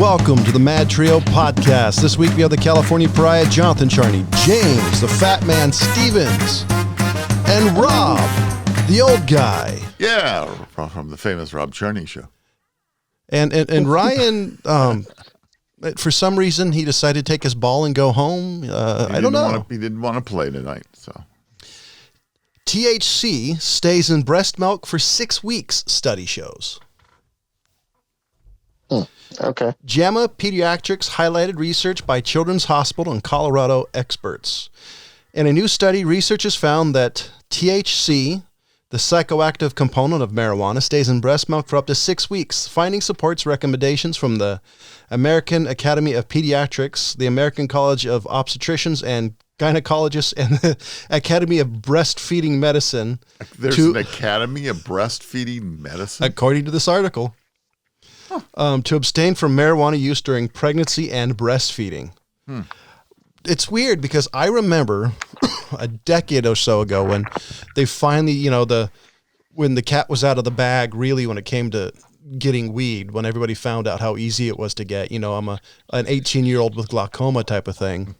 welcome to the MadTrio podcast. This week we have the California Pariah, Jonathan Charney, James, the Fat Man Stevens, and Rob, the old guy. Yeah, from the famous Rob Charney show. And Ryan, for some reason, he decided to take his ball and go home. I don't know. He didn't want to play tonight, so. THC stays in breast milk for 6 weeks, study shows. Okay. JAMA Pediatrics highlighted research by Children's Hospital and Colorado experts. In a new study, researchers found that THC, the psychoactive component of marijuana, stays in breast milk for up to 6 weeks. Finding supports recommendations from the American Academy of Pediatrics, the American College of Obstetricians and Gynecologists, and the Academy of Breastfeeding Medicine. There's an Academy of Breastfeeding Medicine? According to this article. To abstain from marijuana use during pregnancy and breastfeeding. It's weird because I remember a decade or so ago when they finally, when the cat was out of the bag, really, when it came to getting weed, when everybody found out how easy it was to get. I'm an 18-year-old with glaucoma type of thing.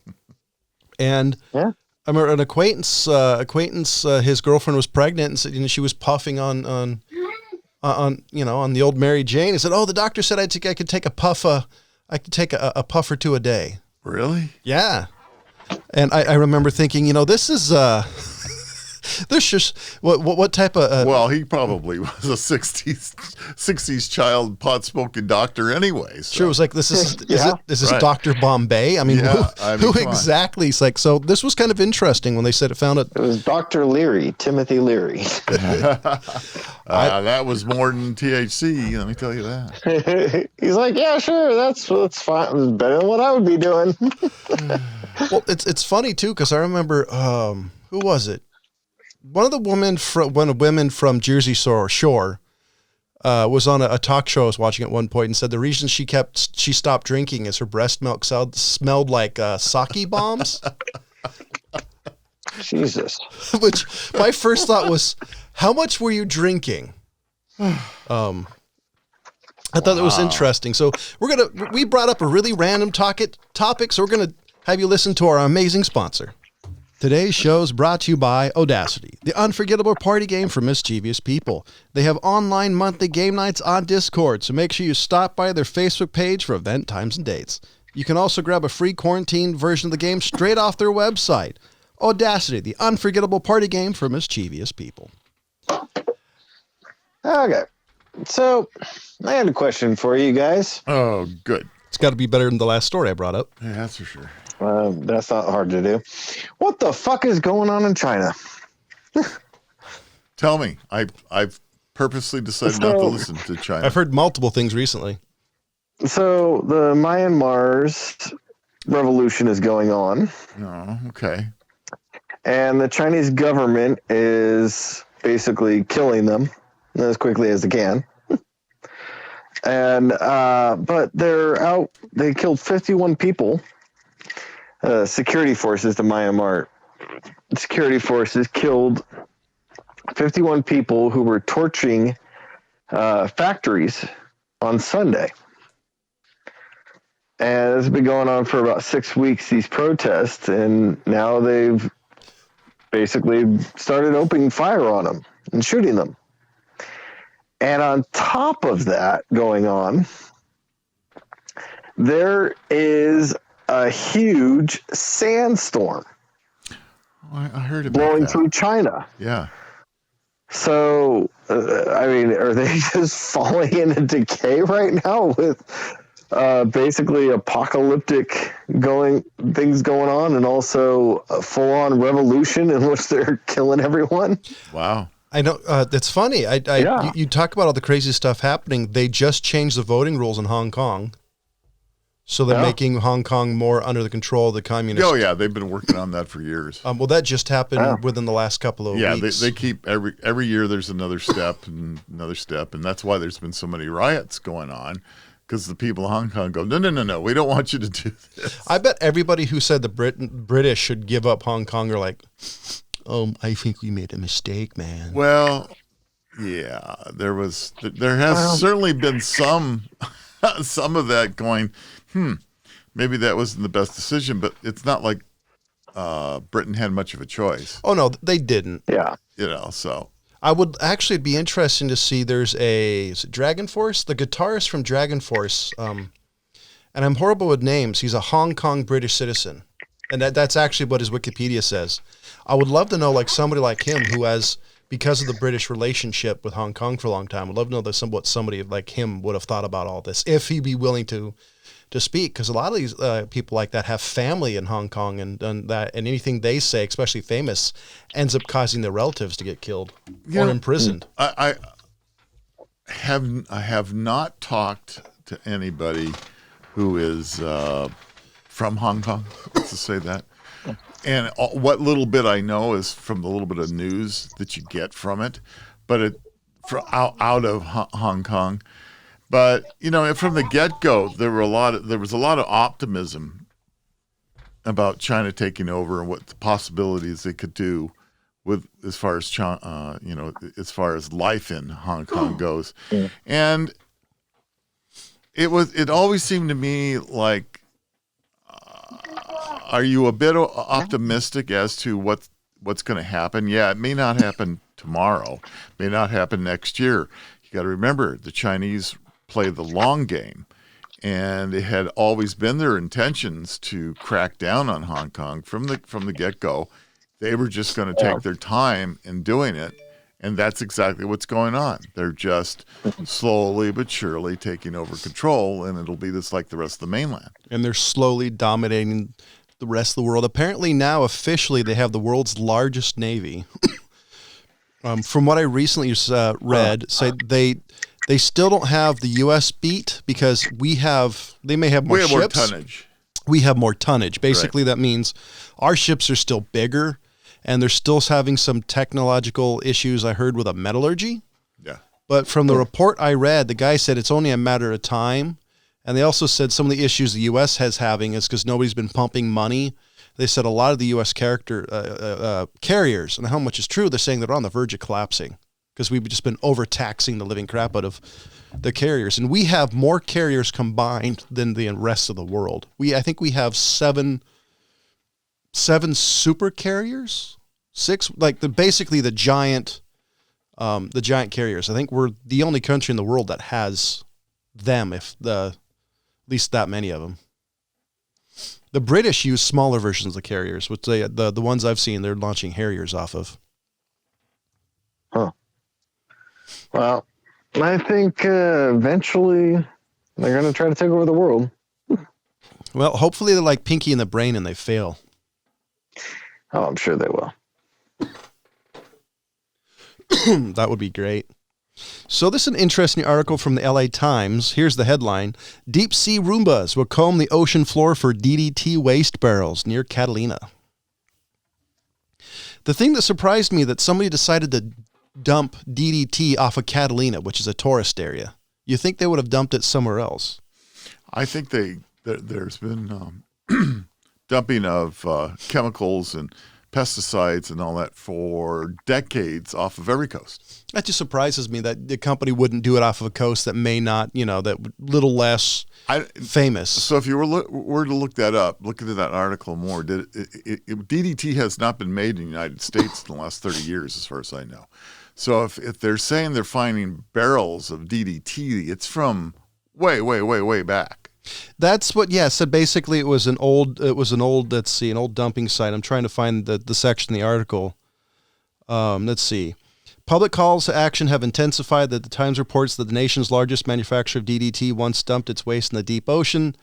And I remember an acquaintance, his girlfriend was pregnant, and said, she was puffing on the old Mary Jane. He said, "Oh, the doctor said I could take a puff. I could take a puff or two a day." Really? Yeah. And I remember thinking, this is this just what type of well, he probably was a 60s child pot smoking doctor anyway. So. Sure, it was like this is right. Dr. Bombay? I mean, who come exactly? It's like, so this was kind of interesting when they said it found it. It was Dr. Leary, Timothy Leary. That was more than THC, let me tell you that. He's like, yeah, sure, that's fine. It's better than what I would be doing. Well, it's funny too, because I remember who was it? One of the women from Jersey Shore was on a talk show I was watching at one point and said the reason she stopped drinking is her breast milk smelled like sake bombs. Jesus. Which my first thought was, how much were you drinking? I thought that was interesting. So we brought up a really random topic, so we're gonna have you listen to our amazing sponsor. Today's show is brought to you by Audacity, the unforgettable party game for mischievous people. They have online monthly game nights on Discord, so make sure you stop by their Facebook page for event times and dates. You can also grab a free quarantine version of the game straight off their website. Audacity, the unforgettable party game for mischievous people. Okay. So, I had a question for you guys. Oh, good. It's got to be better than the last story I brought up. Yeah, that's for sure. That's not hard to do. What the fuck is going on in China? Tell me. I've purposely decided not to listen to China. I've heard multiple things recently. So the Myanmar's revolution is going on. Oh, okay. And the Chinese government is basically killing them as quickly as they can. And but they killed 51 people. Security forces, the Myanmar security forces killed 51 people who were torching factories on Sunday. And it's been going on for about 6 weeks, these protests, and now they've basically started opening fire on them and shooting them. And on top of that going on, there is a huge sandstorm I heard about blowing that. through China. Yeah. So, are they just falling into decay right now with basically apocalyptic things going on, and also a full-on revolution in which they're killing everyone? Wow. I know. It's funny. You talk about all the crazy stuff happening. They just changed the voting rules in Hong Kong. So they're making Hong Kong more under the control of the communists. Oh, yeah. They've been working on that for years. Well, that just happened within the last couple of weeks. Yeah, they keep every year there's another step and another step. And that's why there's been so many riots going on, because the people of Hong Kong go, no, we don't want you to do this. I bet everybody who said the British should give up Hong Kong are like, I think we made a mistake, man. Well, yeah, there has certainly been some some of that going, maybe that wasn't the best decision, but it's not like Britain had much of a choice. Oh no, they didn't. Yeah. So I would actually it'd be interesting to see. There's is it Dragonforce, the guitarist from Dragonforce, and I'm horrible with names. He's a Hong Kong British citizen, and that's actually what his Wikipedia says. I would love to know like somebody like him who has, because of the British relationship with Hong Kong for a long time. I'd love to know that what somebody like him would have thought about all this if he'd be willing to speak, because a lot of these people like that have family in Hong Kong, and anything they say, especially famous, ends up causing their relatives to get killed or imprisoned. I have not talked to anybody who is from Hong Kong. Let's just say that. And what little bit I know is from the little bit of news that you get from it, but out of Hong Kong. But from the get-go, there was a lot of optimism about China taking over and what the possibilities they could do with as far as as far as life in Hong Kong goes. Yeah. And it always seemed to me like, are you a bit optimistic as to what's going to happen? Yeah, it may not happen tomorrow, may not happen next year. You got to remember, the Chinese play the long game, and it had always been their intentions to crack down on Hong Kong from the get-go. They were just going to take their time in doing it, and that's exactly what's going on. They're just slowly but surely taking over control, and it'll be just like the rest of the mainland. And they're slowly dominating the rest of the world. Apparently now, officially, they have the world's largest navy. From what I recently read, say they still don't have the U.S. beat because they may have more ships. We have more tonnage. We have more tonnage. Basically, That means our ships are still bigger, and they're still having some technological issues, I heard, with a metallurgy. Yeah. But from the report I read, the guy said it's only a matter of time. And they also said some of the issues the U.S. has having is because nobody's been pumping money. They said a lot of the U.S. carriers, and how much is true, they're saying they're on the verge of collapsing because we've just been overtaxing the living crap out of the carriers. And we have more carriers combined than the rest of the world. I think we have seven super carriers, 6, basically the giant carriers. I think we're the only country in the world that has them, at least that many of them. The British use smaller versions of carriers, which the ones I've seen, they're launching Harriers off of. Huh. Well, I think eventually they're going to try to take over the world. Well, hopefully they're like Pinky in the Brain and they fail. Oh, I'm sure they will. That would be great. So this is an interesting article from the LA Times. Here's the headline. Deep sea Roombas will comb the ocean floor for DDT waste barrels near Catalina. The thing that surprised me that somebody decided to dump DDT off of Catalina, which is a tourist area. You think they would have dumped it somewhere else? I think there's been dumping of chemicals and pesticides and all that for decades off of every coast. That just surprises me that the company wouldn't do it off of a coast that may not, that little less famous. So if you were to look that up, look into that article more, DDT has not been made in the United States in the last 30 years, as far as I know. So if they're saying they're finding barrels of DDT, it's from way back. That's what, said basically it was an old, let's see, an old dumping site. I'm trying to find the section in the article. Let's see. Public calls to action have intensified. That the Times reports that the nation's largest manufacturer of DDT once dumped its waste in the deep ocean.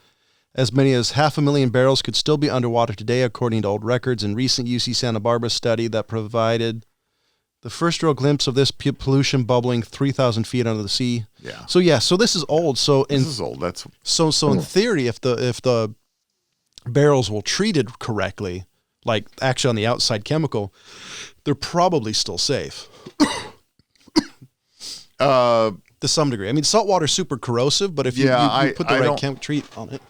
As many as 500,000 barrels could still be underwater today, according to old records. In recent UC Santa Barbara study that provided the first real glimpse of this pollution bubbling 3,000 feet under the sea. Yeah. So this is old. This is old. That's so in theory, if the barrels were treated correctly, like actually on the outside chemical, they're probably still safe. To some degree. I mean, salt water is super corrosive, but if you put the right chemical treat on it.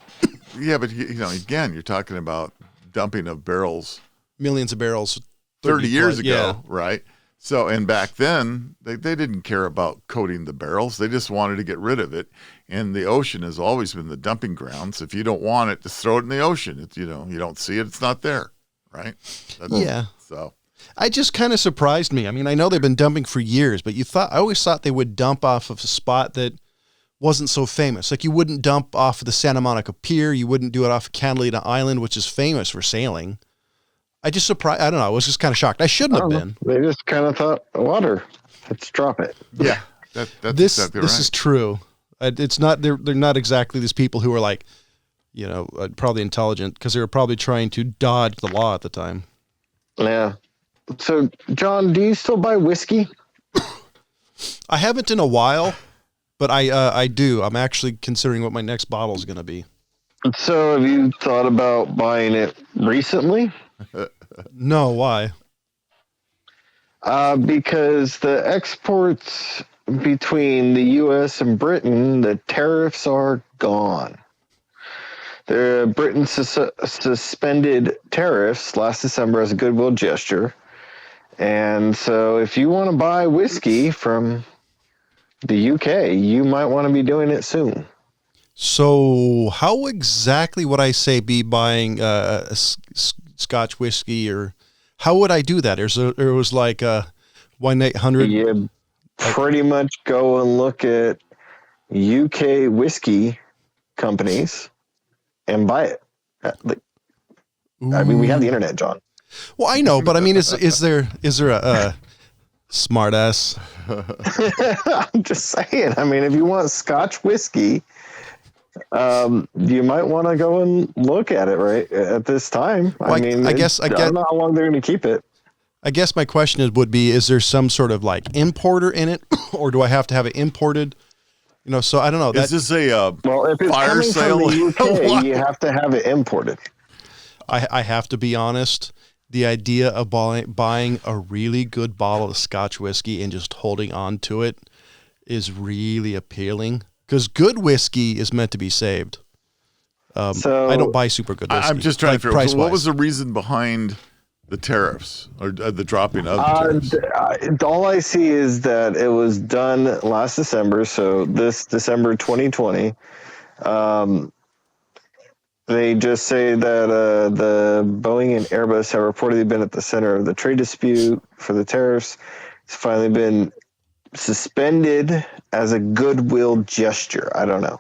Yeah, but again, you're talking about dumping of barrels. Millions of barrels. 30 years ago, right? So, and back then, they didn't care about coating the barrels. They just wanted to get rid of it. And the ocean has always been the dumping grounds. If you don't want it, just throw it in the ocean. It's, you don't see it, it's not there, right? Yeah. So I just kind of surprised me. I mean, I know they've been dumping for years, but I always thought they would dump off of a spot that wasn't so famous. Like you wouldn't dump off of the Santa Monica Pier. You wouldn't do it off of Catalina Island, which is famous for sailing. I just surprised. I don't know. I was just kind of shocked. I shouldn't have been. They just kind of thought, water, let's drop it. Yeah, that's exactly right. This is true. It's not. They're not exactly these people who are like, probably intelligent because they were probably trying to dodge the law at the time. Yeah. So, John, do you still buy whiskey? I haven't in a while, but I do. I'm actually considering what my next bottle is going to be. So, have you thought about buying it recently? No, why? Because the exports between the U.S. and Britain, the tariffs are gone. Britain suspended tariffs last December as a goodwill gesture. And so if you want to buy whiskey from the UK, you might want to be doing it soon. So how exactly would I say be buying a Scotch whiskey, or how would I do that? There was like a 1-800. You pretty much go and look at UK whiskey companies and buy it. I mean, we have the internet, John. Well, I know, but I mean, is there a smart ass? I'm just saying. I mean, if you want Scotch whiskey, you might want to go and look at it right at this time. Well, I don't know how long they're going to keep it. I guess my question would be: is there some sort of like importer in it, or do I have to have it imported? So I don't know. Is this a if it's fire coming sale? from the UK, you have to have it imported. I have to be honest. The idea of buying a really good bottle of Scotch whiskey and just holding on to it is really appealing, because good whiskey is meant to be saved. So I don't buy super good whiskey. I'm just trying to figure out, what was the reason behind the tariffs, or the dropping of the tariffs? All I see is that it was done last December, so this December 2020. They just say that the Boeing and Airbus have reportedly been at the center of the trade dispute for the tariffs. It's finally been suspended as a goodwill gesture. I don't know.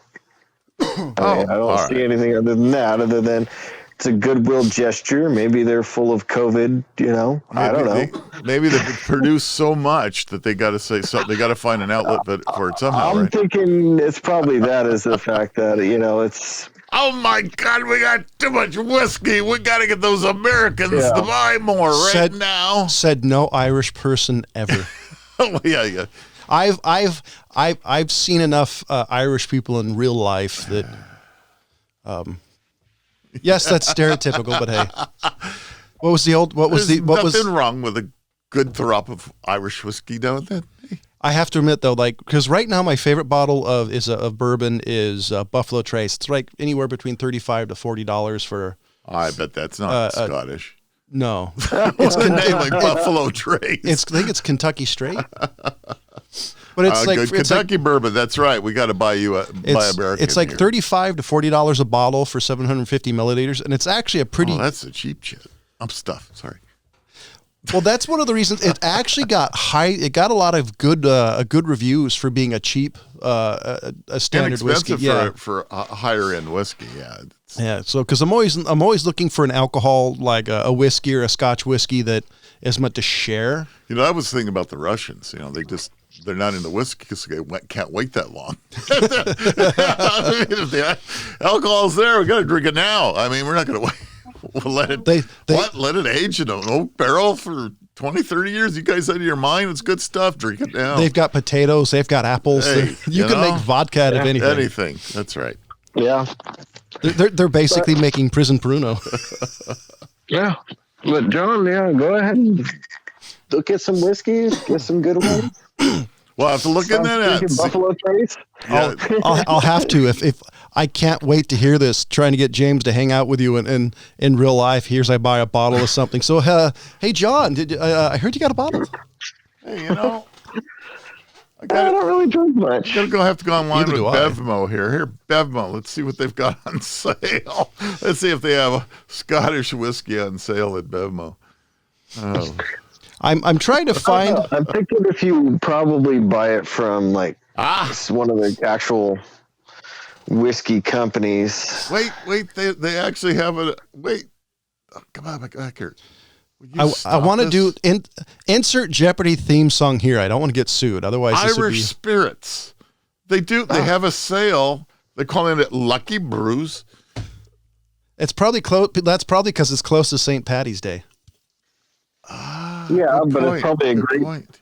I don't see anything other than that, other than it's a goodwill gesture. Maybe they're full of COVID, I don't know. Maybe they produce so much that they got to say something. They got to find an outlet for it somehow. I'm thinking it's probably that, is the fact that, it's... Oh my God, we got too much whiskey. We got to get those Americans to buy more now. Said no Irish person ever. Oh yeah. I've seen enough Irish people in real life that, yes, that's stereotypical, but hey, There's nothing wrong with a good drop of Irish whiskey now and then. I have to admit though, because right now my favorite bottle of bourbon is Buffalo Trace. It's like anywhere between $35 to $40 for. I bet that's not Scottish. No, it's like Buffalo Trace. I think it's Kentucky Straight. But it's like good Kentucky bourbon. That's right. We got to buy American. It's like $35 to $40 a bottle for 750 milliliters, and it's actually a pretty. Oh, that's a cheap shit. I'm stuffed. Sorry. Well, that's one of the reasons it actually got high. It got a lot of good reviews for being a cheap, a standard whiskey. Yeah, for a higher end whiskey. Yeah. Yeah. So, because I'm always looking for an alcohol like a whiskey or a Scotch whiskey that is meant to share. I was thinking about the Russians. They're not into whiskey because they can't wait that long. If the alcohol's there, we got to drink it now. I mean, we're not going to wait. We'll let it let it age in an oak barrel for 20, 30 years. You guys out of your mind? It's good stuff. Drink it now. They've got potatoes. They've got apples. Hey, you can make vodka out of anything. Anything. That's right. Yeah. They're basically making prison Pruno. Yeah. But John, go ahead and look at some whiskeys. Get some good ones. Well, I have to look in that. Buffalo Trace. Yeah. I'll have to if I can't wait to hear this. Trying to get James to hang out with you in real life. Here's I buy a bottle of something. So hey John, I heard you got a bottle. Hey, you know, I don't really drink much. I'm gonna have to go online Neither with do I. Bevmo here. Here, Bevmo. Let's see what they've got on sale. Let's see if they have a Scottish whiskey on sale at Bevmo. Oh, I'm trying to find. I'm thinking if you probably buy it from like one of the actual whiskey companies. wait. They actually have a wait. Oh, come on, back here. I want to do insert Jeopardy theme song here. I don't want to get sued. Otherwise, this would Irish be... spirits. They do. They have a sale. They're calling it Lucky Brews. It's probably close. That's probably because it's close to St. Patty's Day. Yeah, but Point. it's probably Good point.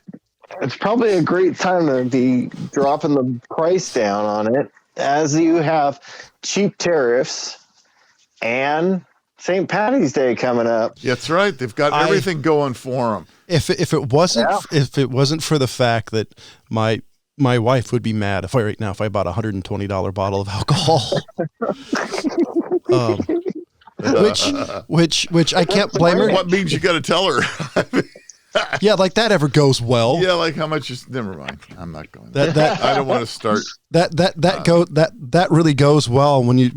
it's probably a great time to be dropping the price down on it, as you have cheap tariffs and St. Patty's Day coming up. That's right. They've got everything going for them. If it wasn't for the fact that my wife would be mad if I bought a $120 bottle of alcohol. Which I can't blame her. What means you got to tell her? Yeah, like that ever goes well. Yeah, like how much is? Never mind. I'm not going. That I don't want to start. That really goes well when you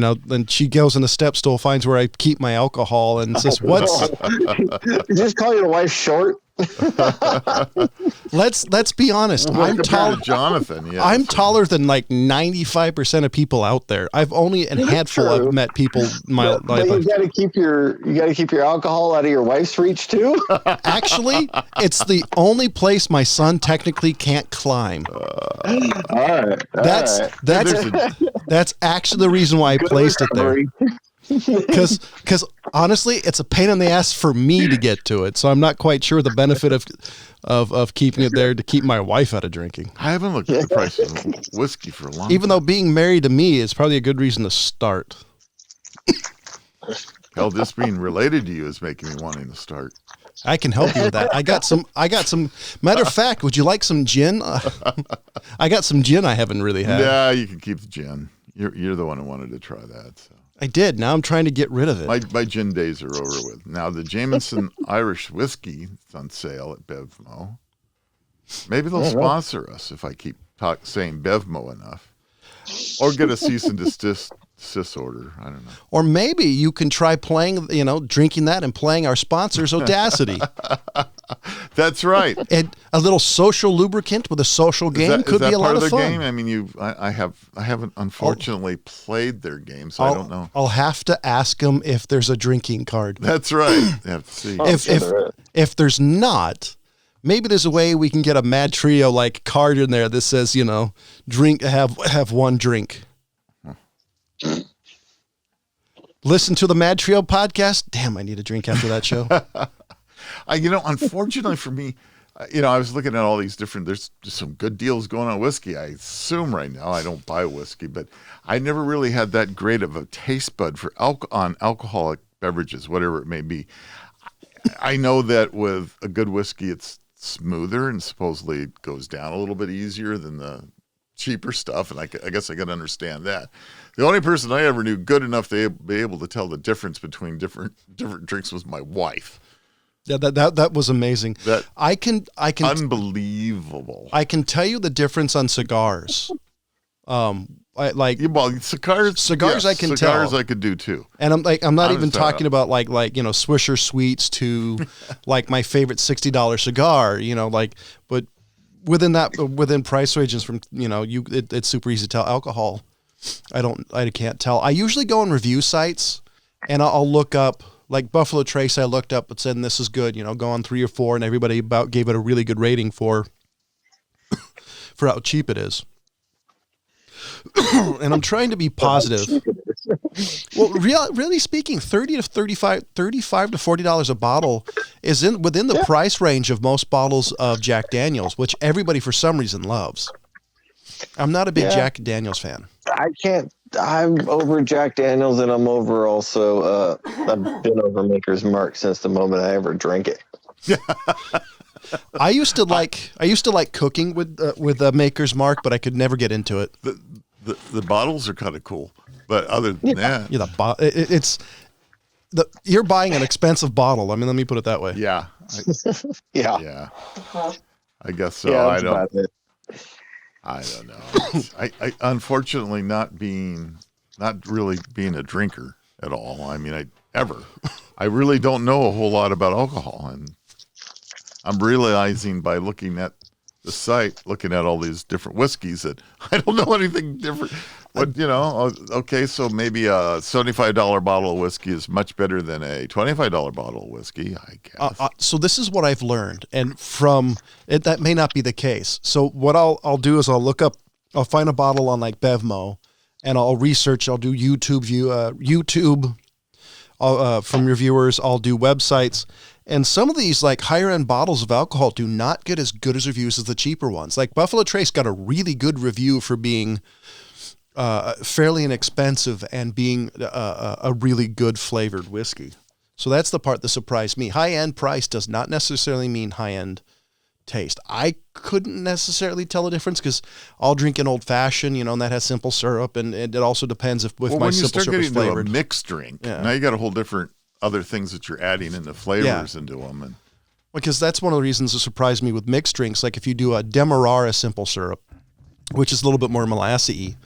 know then she goes in the step stool, finds where I keep my alcohol, and says, "What's?" You just call your wife short. Let's be honest. I'm taller, Jonathan. Yeah, I'm taller than like 95% of people out there. I've only a handful true. of met people in my But life. you got to keep your alcohol out of your wife's reach too. Actually, it's the only place my son technically can't climb. All right. That's actually the reason why I placed it there. Because honestly, it's a pain in the ass for me to get to it. So I'm not quite sure the benefit of keeping it there to keep my wife out of drinking. I haven't looked at the price of whiskey for a long time. Even though being married to me is probably a good reason to start. Hell, this being related to you is making me wanting to start. I can help you with that. I got some. Matter of fact, would you like some gin? I got some gin I haven't really had. Yeah, you can keep the gin. You're the one who wanted to try that. So. I did. Now I'm trying to get rid of it. My gin days are over with. Now the Jameson Irish whiskey is on sale at Bevmo. Maybe they'll sponsor us if I keep saying Bevmo enough, or get a cease and desist order. I don't know. Or maybe you can try playing, drinking that and playing our sponsors Audacity. That's right. And a little social lubricant with a social game could be a lot of fun. Game? I mean, I haven't unfortunately played their game, so I don't know. I'll have to ask them if there's a drinking card. That's right. You have to see. If there's not, maybe there's a way we can get a MadTrio like card in there that says, drink, have one drink. Listen to the MadTrio podcast. Damn, I need a drink after that show. Unfortunately for me, I was looking at all these different, there's just some good deals going on whiskey. I assume right now I don't buy whiskey, but I never really had that great of a taste bud for alcoholic beverages, whatever it may be. I know that with a good whiskey, it's smoother and supposedly it goes down a little bit easier than the cheaper stuff. And I guess I can understand that. The only person I ever knew good enough to be able to tell the difference between different drinks was my wife. Yeah, that was amazing. I can unbelievable. I can tell you the difference on cigars. Cigars I can tell. Cigars I could do too. And I'm not even talking about like Swisher Sweets to like my favorite $60 cigar, but within price ranges from, it's super easy to tell. Alcohol, I can't tell. I usually go on review sites and I'll look up, like Buffalo Trace, I looked up and said, this is good, go on 3 or 4, and everybody about gave it a really good rating for how cheap it is. And I'm trying to be positive. Well, really speaking, $35 to $40 a bottle is within the price range of most bottles of Jack Daniels, which everybody for some reason loves. I'm not a big Jack Daniels fan. I'm over Jack Daniels, and I'm over also. I've been over Maker's Mark since the moment I ever drank it. I used to like cooking with Maker's Mark, but I could never get into it. The bottles are kind of cool, but other than that, it's you're buying an expensive bottle. I mean, let me put it that way. Yeah. Yeah. Yeah. I guess so. Yeah, I that's about it. don't know. I unfortunately not really being a drinker at all. I mean, I really don't know a whole lot about alcohol, and I'm realizing by looking at the site, looking at all these different whiskeys, that I don't know anything different. But okay, so maybe a $75 bottle of whiskey is much better than a $25 bottle of whiskey, I guess. So this is what I've learned, and from it, that may not be the case. So what I'll do is I'll find a bottle on like Bevmo, and I'll research. I'll do YouTube from reviewers. I'll do websites. And some of these like higher end bottles of alcohol do not get as good as reviews as the cheaper ones. Like Buffalo Trace got a really good review for being fairly inexpensive and being a really good flavored whiskey. So that's the part that surprised me. High end price does not necessarily mean high end taste. I couldn't necessarily tell the difference because I'll drink an old fashioned, and that has simple syrup, and it also depends if my simple syrup is flavored. When you start getting into a mixed drink, now you got a whole different other things that you're adding into flavors into them. And because that's one of the reasons that surprised me with mixed drinks. Like if you do a Demerara simple syrup, which is a little bit more molassy,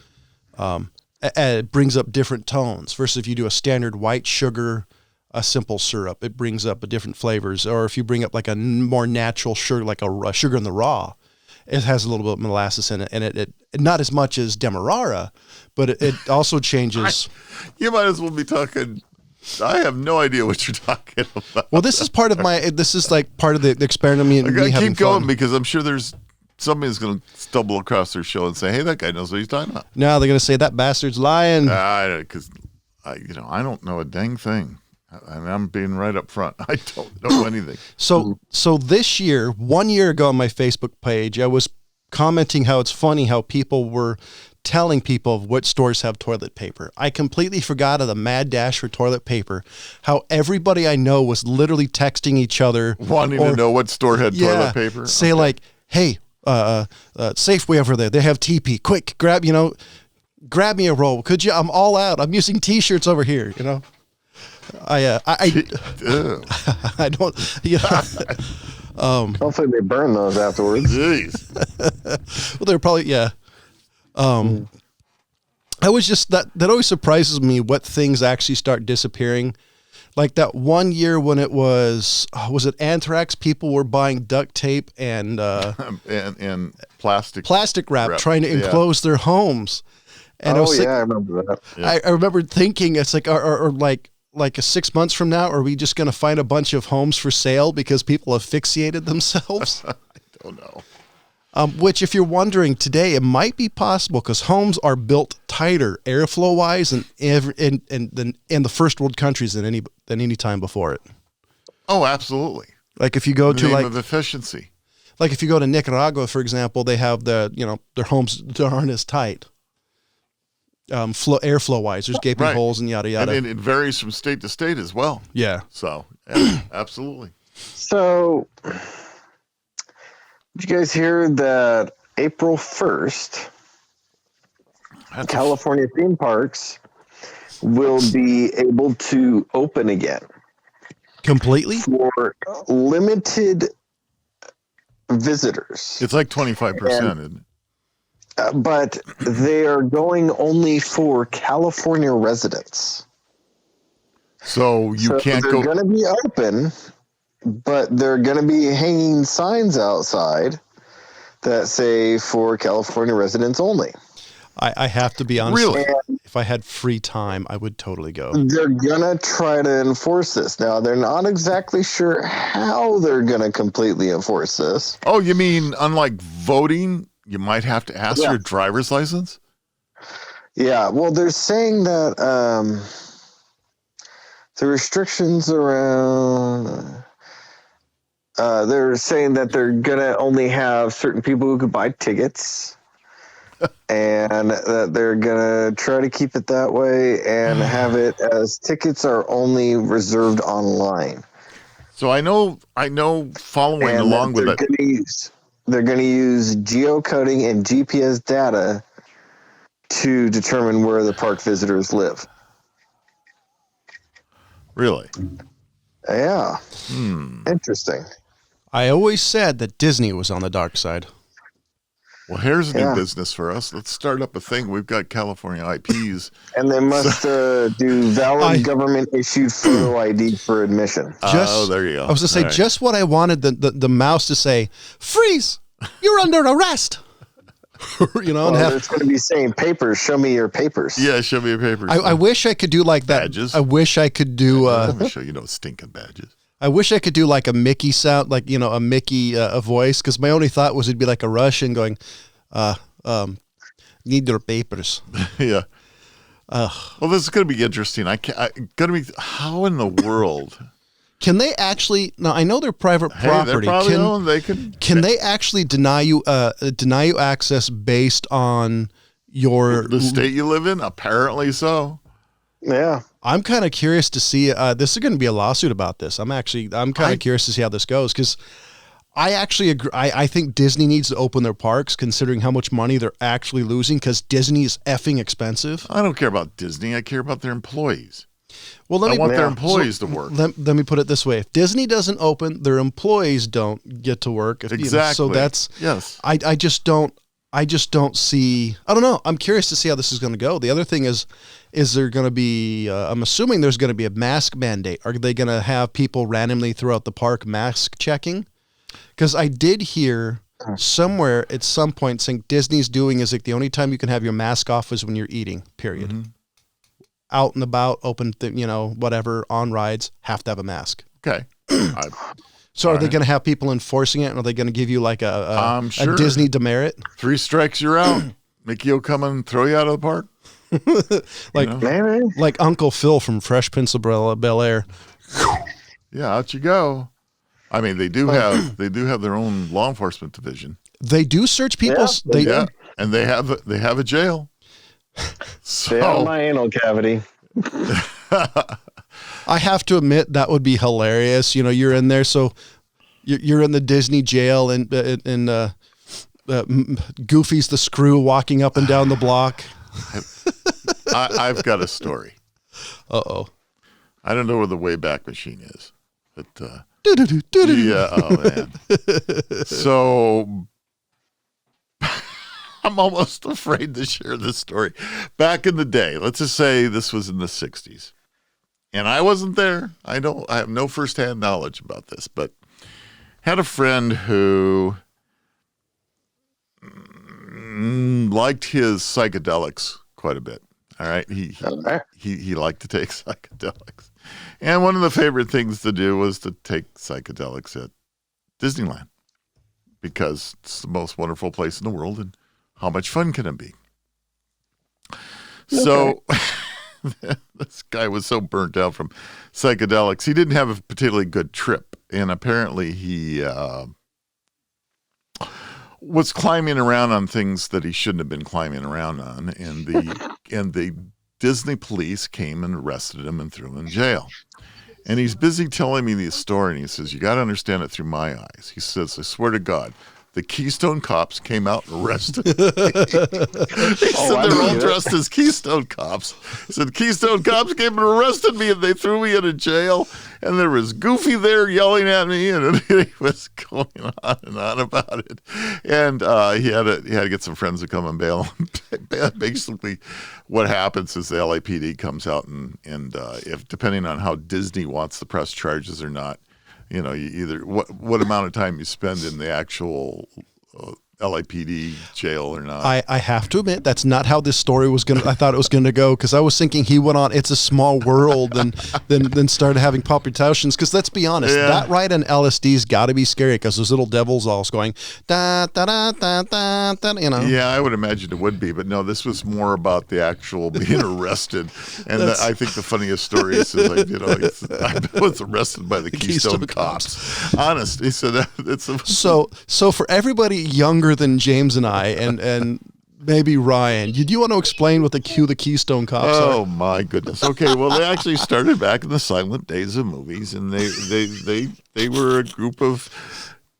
it brings up different tones versus if you do a standard white sugar, a simple syrup, it brings up a different flavors. Or if you bring up like a more natural sugar, like a sugar in the raw, it has a little bit of molasses in it, and it not as much as Demerara, but it also changes. You might as well be talking. I have no idea what you're talking about. Well, this is part of this is like part of the experiment. Me keep going because I'm sure there's somebody's going to stumble across their show and say, "Hey, that guy knows what he's talking about." No, they're going to say that bastard's lying. Because I don't know a dang thing, and I'm being right up front. I don't know anything. So this year, 1 year ago on my Facebook page, I was commenting how it's funny how people were telling people of what stores have toilet paper. I completely forgot of the mad dash for toilet paper. How everybody I know was literally texting each other, wanting to know what store had toilet paper. Say like, "Hey, Safeway over there, they have TP. Quick, grab me a roll. Could you? I'm all out. I'm using T-shirts over here. I don't. Hopefully they burn those afterwards. Jeez. Well, they're probably I was just that always surprises me what things actually start disappearing. Like that 1 year when it was it anthrax? People were buying duct tape and plastic wrap trying to enclose their homes. And I remember that. Yeah. I remember thinking it's like, or like 6 months from now, are we just going to find a bunch of homes for sale because people asphyxiated themselves? I don't know. Which, if you're wondering today, it might be possible because homes are built tighter airflow wise in the first world countries than any time before it. Oh, absolutely. Like if you go to of efficiency. Like if you go to Nicaragua, for example, they have their homes aren't as tight. Airflow wise, there's gaping holes and yada yada. And it varies from state to state as well. Yeah. So absolutely. So did you guys hear that April 1st, California theme parks will be able to open again? Completely? For limited visitors. It's like 25%, isn't it? But they are going only for California residents. So can't go. They're going to be open, but they're going to be hanging signs outside that say for California residents only. I have to be honest. Really? If I had free time, I would totally go. They're going to try to enforce this. Now, they're not exactly sure how they're going to completely enforce this. Oh, you mean unlike voting, you might have to ask your driver's license? Yeah, well, they're saying that the restrictions around... they're saying that they're going to only have certain people who could buy tickets and that they're going to try to keep it that way and have it as tickets are only reserved online. So I know following and along with that. They're going to use geocoding and GPS data to determine where the park visitors live. Really? Yeah. Interesting. I always said that Disney was on the dark side. Well, here's a new Yeah. business for us. Let's start up a thing. We've got California IPs. And they must do valid government-issued photo ID for admission. Oh, there you go. I was going to say All right. just what I wanted the mouse to say, freeze, you're under arrest. You know, Well, it's going to be saying papers. Show me your papers. Yeah, show me your papers. I wish I could do like that. Badges. I wish I could do. Let me show you no stinking badges. I wish I could do like a Mickey sound, like, you know, a Mickey a voice, because my only thought was it'd be like a Russian going, need your papers. Yeah. Well, this is going to be interesting. How in the world? Can they actually? Now I know they're private Hey, property. they're probably owned. They Can they actually deny you access based on your the state you live in? Apparently so. Yeah. I'm kind of curious to see. This is going to be a lawsuit about this. I'm kind of curious to see how this goes, because I actually agree. I think Disney needs to open their parks, considering how much money they're actually losing, because Disney is effing expensive. I don't care about Disney. I care about their employees. Well, I want their employees to work. Let me put it this way: if Disney doesn't open, their employees don't get to work. Exactly. So that's yes. I just don't see. I don't know. I'm curious to see how this is going to go. The other thing is there going to be? I'm assuming there's going to be a mask mandate. Are they going to have people randomly throughout the park mask checking? Because I did hear somewhere at some point saying Disney's doing is like the only time you can have your mask off is when you're eating. Period. Mm-hmm. Out and about, open, whatever, on rides, have to have a mask. Okay. So are they going to have people enforcing it? And are they going to give you like a Disney demerit? 3 strikes, you're out. Mickey will come and throw you out of the park. Like Uncle Phil from Fresh Prince of Bel-Air. Yeah, out you go. I mean, they do have their own law enforcement division. They do search people's. And they have a jail. Stay out of my anal cavity. I have to admit that would be hilarious. You know, you're in there, so you're in the Disney jail, and Goofy's the screw walking up and down the block. I've got a story. Uh-oh. I don't know where the Wayback Machine is, but yeah. Oh man. So. I'm almost afraid to share this story. Back in the day, let's just say this was in the 60s. And I wasn't there. I have no firsthand knowledge about this, but had a friend who liked his psychedelics quite a bit. All right. He liked to take psychedelics. And one of the favorite things to do was to take psychedelics at Disneyland, because it's the most wonderful place in the world, and how much fun can it be? So this guy was so burnt out from psychedelics, he didn't have a particularly good trip. And apparently he was climbing around on things that he shouldn't have been climbing around on. And the Disney police came and arrested him and threw him in jail. And he's busy telling me this story, and he says, you got to understand it through my eyes. He says, I swear to God, the Keystone Cops came out and arrested me. He said they're all dressed as Keystone Cops. He said, Keystone Cops came and arrested me, and they threw me in a jail. And there was Goofy there yelling at me, and he was going on and on about it. And he had to get some friends to come and bail him. Basically, what happens is the LAPD comes out, and if depending on how Disney wants to press charges or not, you know, you either what amount of time you spend in the actual LAPD jail or not. I have to admit, that's not how this story was going to, I thought it was going to go, because I was thinking he went on It's a Small World and then started having palpitations, because let's be honest, that ride on LSD's got to be scary, because those little devils all going, da, da, da, da, da, da, you know. Yeah, I would imagine it would be, but no, this was more about the actual being arrested. And I think the funniest story is, like, you know, I was arrested by the Keystone Cops. Honest, he said so for everybody younger than James and I, and maybe Ryan, did you want to explain what the Keystone Cops are? Oh my goodness. Okay, well, they actually started back in the silent days of movies, and they were a group of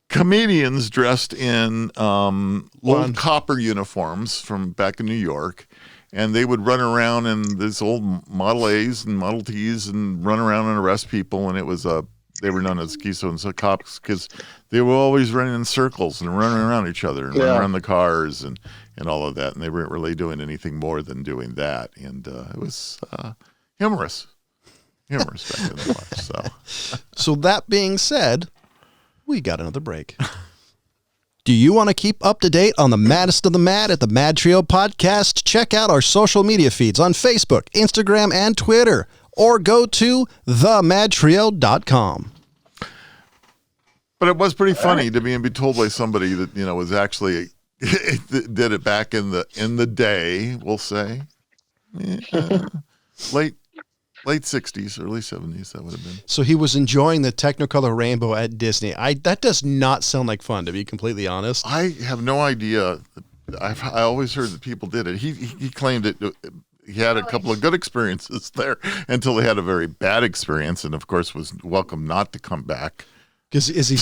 comedians dressed in old copper uniforms from back in New York, and they would run around in this old Model A's and Model T's and run around and arrest people. And it was they were known as Keystone Cops because they were always running in circles and running around each other and running around the cars and all of that. And they weren't really doing anything more than doing that. And it was humorous back in the watch. So that being said, we got another break. Do you want to keep up to date on the maddest of the mad at the MadTrio podcast? Check out our social media feeds on Facebook, Instagram, and Twitter, or go to themadtrio.com. But it was pretty funny to be told by somebody that, was actually did it back in the day, we'll say. Late 60s, early 70s, that would have been. So he was enjoying the Technicolor rainbow at Disney. That does not sound like fun, to be completely honest. I have no idea. I always heard that people did it. He claimed it. He had a couple of good experiences there until he had a very bad experience, and of course was welcome not to come back. Because is he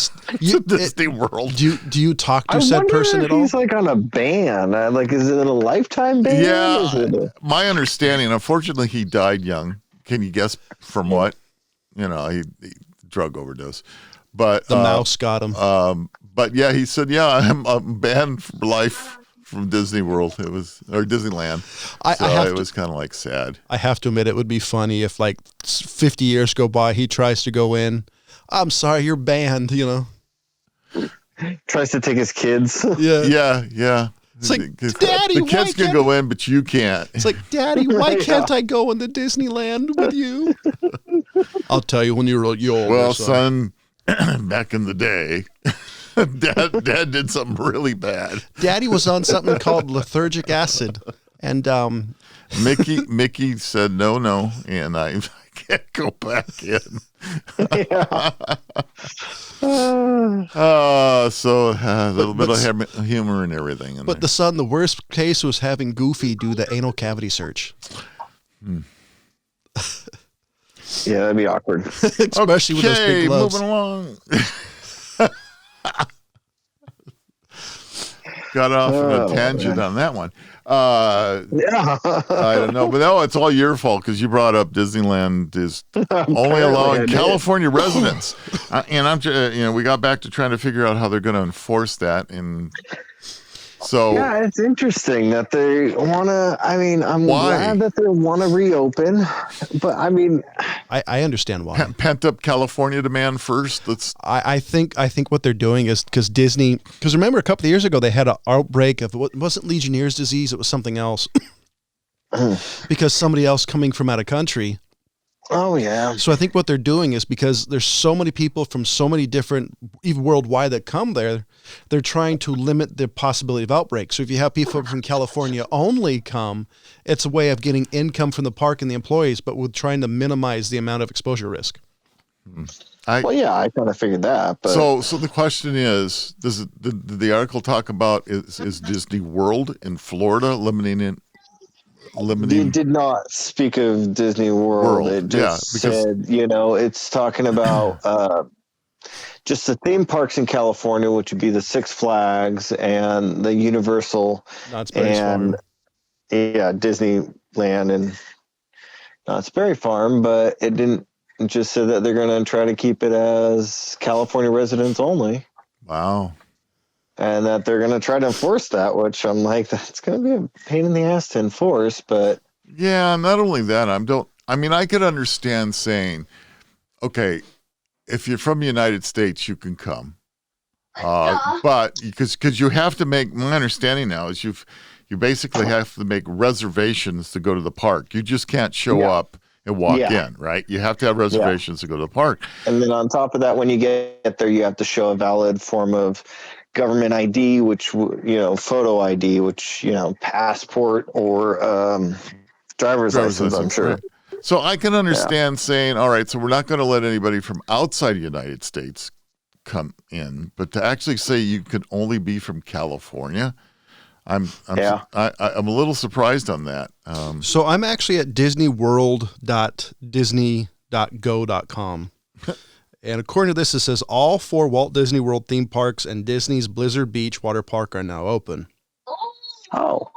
to Disney World? Do you talk to said person at all? He's like on a ban. Like, is it a lifetime ban? Yeah, my understanding. Unfortunately, he died young. Can you guess from what? He drug overdose. But the mouse got him. But yeah, he said, I'm banned for life from Disney World. It was or Disneyland. It was kind of like sad. I have to admit, it would be funny if like 50 years go by, he tries to go in. I'm sorry, you're banned. Tries to take his kids. Yeah. It's like, Daddy, the kids can go in, but you can't. It's like, Daddy, why can't I go into Disneyland with you? I'll tell you when you're older. Well, son, back in the day, Dad did something really bad. Daddy was on something called lethargic acid, and Mickey said no, and I can't go back in. So a little bit of humor and everything. But the worst case was having Goofy do the anal cavity search. Yeah, that'd be awkward. Especially with those big gloves. Moving along. Got off on a tangent on that one. I don't know, but no, it's all your fault because you brought up Disneyland is only allowing California residents, and I'm, we got back to trying to figure out how they're going to enforce that, and so yeah, it's interesting that they want to. I mean, I'm glad that they want to reopen, but I mean, I understand why. Pent up California demand first. I think what they're doing is because Disney. Because remember, a couple of years ago they had an outbreak of what wasn't Legionnaire's disease; it was something else. Because somebody else coming from out of country. Oh yeah. So I think what they're doing is because there's so many people from so many different, even worldwide, that come there, they're trying to limit the possibility of outbreak. So if you have people from California only come, it's a way of getting income from the park and the employees, but with trying to minimize the amount of exposure risk. I kind of figured that. But so the question is, did the article talk about is Disney World in Florida limiting it? It did not speak of Disney World. It just said, it's talking about just the theme parks in California, which would be the Six Flags and the Universal and Disneyland and Knott's Berry Farm, but it didn't. It just said that they're going to try to keep it as California residents only. Wow. And that they're going to try to enforce that, which I'm like, that's going to be a pain in the ass to enforce. But yeah, not only that, I could understand saying, okay, if you're from the United States, you can come, but because you have to make. My understanding now is you basically have to make reservations to go to the park. You just can't show up and walk in, right? You have to have reservations to go to the park. And then on top of that, when you get there, you have to show a valid form of government ID, which, photo ID, which, passport or driver's license, I'm sure. Right. So I can understand saying, all right, so we're not going to let anybody from outside the United States come in, but to actually say you could only be from California, I'm a little surprised on that. So I'm actually at disneyworld.disney.go.com. And according to this, it says all 4 Walt Disney World theme parks and Disney's Blizzard Beach water park are now open. Oh.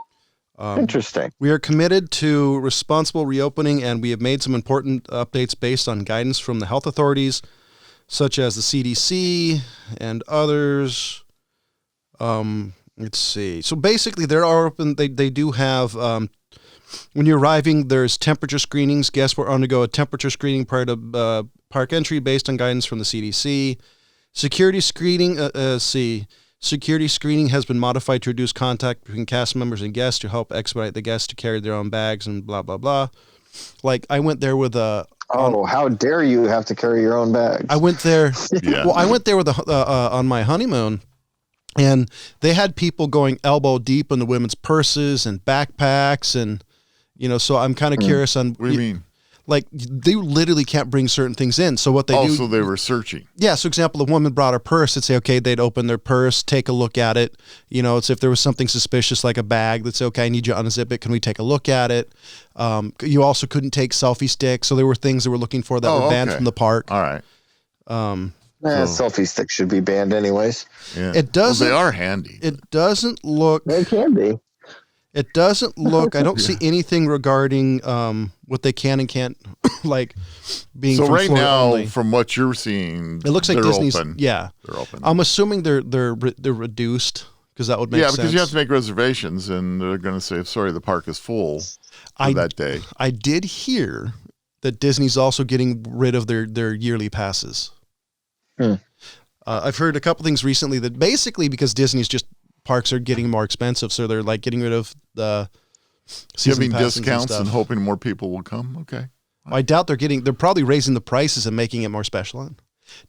Interesting. We are committed to responsible reopening, and we have made some important updates based on guidance from the health authorities, such as the CDC and others. Let's see. So basically, there are open. They do have. When you're arriving, there's temperature screenings. Guests will undergo a temperature screening prior to park entry based on guidance from the CDC. Security screening. Security screening has been modified to reduce contact between cast members and guests to help expedite the guests to carry their own bags and blah, blah, blah. Like, I went there with a... how dare you have to carry your own bags? I went there... Yeah. Well, I went there with on my honeymoon, and they had people going elbow deep in the women's purses and backpacks, and, so I'm kind of curious on... What do you mean? Like, they literally can't bring certain things in. So what they do... So they were searching. Yeah. So, example, the woman brought her purse. They'd say, okay, they'd open their purse, take a look at it. It's if there was something suspicious like a bag, they'd say, okay, I need you to unzip it. Can we take a look at it? You also couldn't take selfie sticks. So there were things they were looking for that were banned from the park. All right. Selfie sticks should be banned anyways. Yeah. It doesn't... Well, they are handy. It doesn't look... They can be. It doesn't look... I don't see anything regarding what they can and can't, like, being so from right Florida now, only. from what you're seeing, It looks like they're Disney's... open. Yeah. They're open. I'm assuming they're reduced, because that would make sense. Yeah, because you have to make reservations, and they're going to say, sorry, the park is full for that day. I did hear that Disney's also getting rid of their yearly passes. I've heard a couple things recently that basically because Disney's parks are getting more expensive, so they're like getting rid of the season giving passes discounts and and stuff. hoping more people will come. Okay. I doubt they're probably raising the prices and making it more special.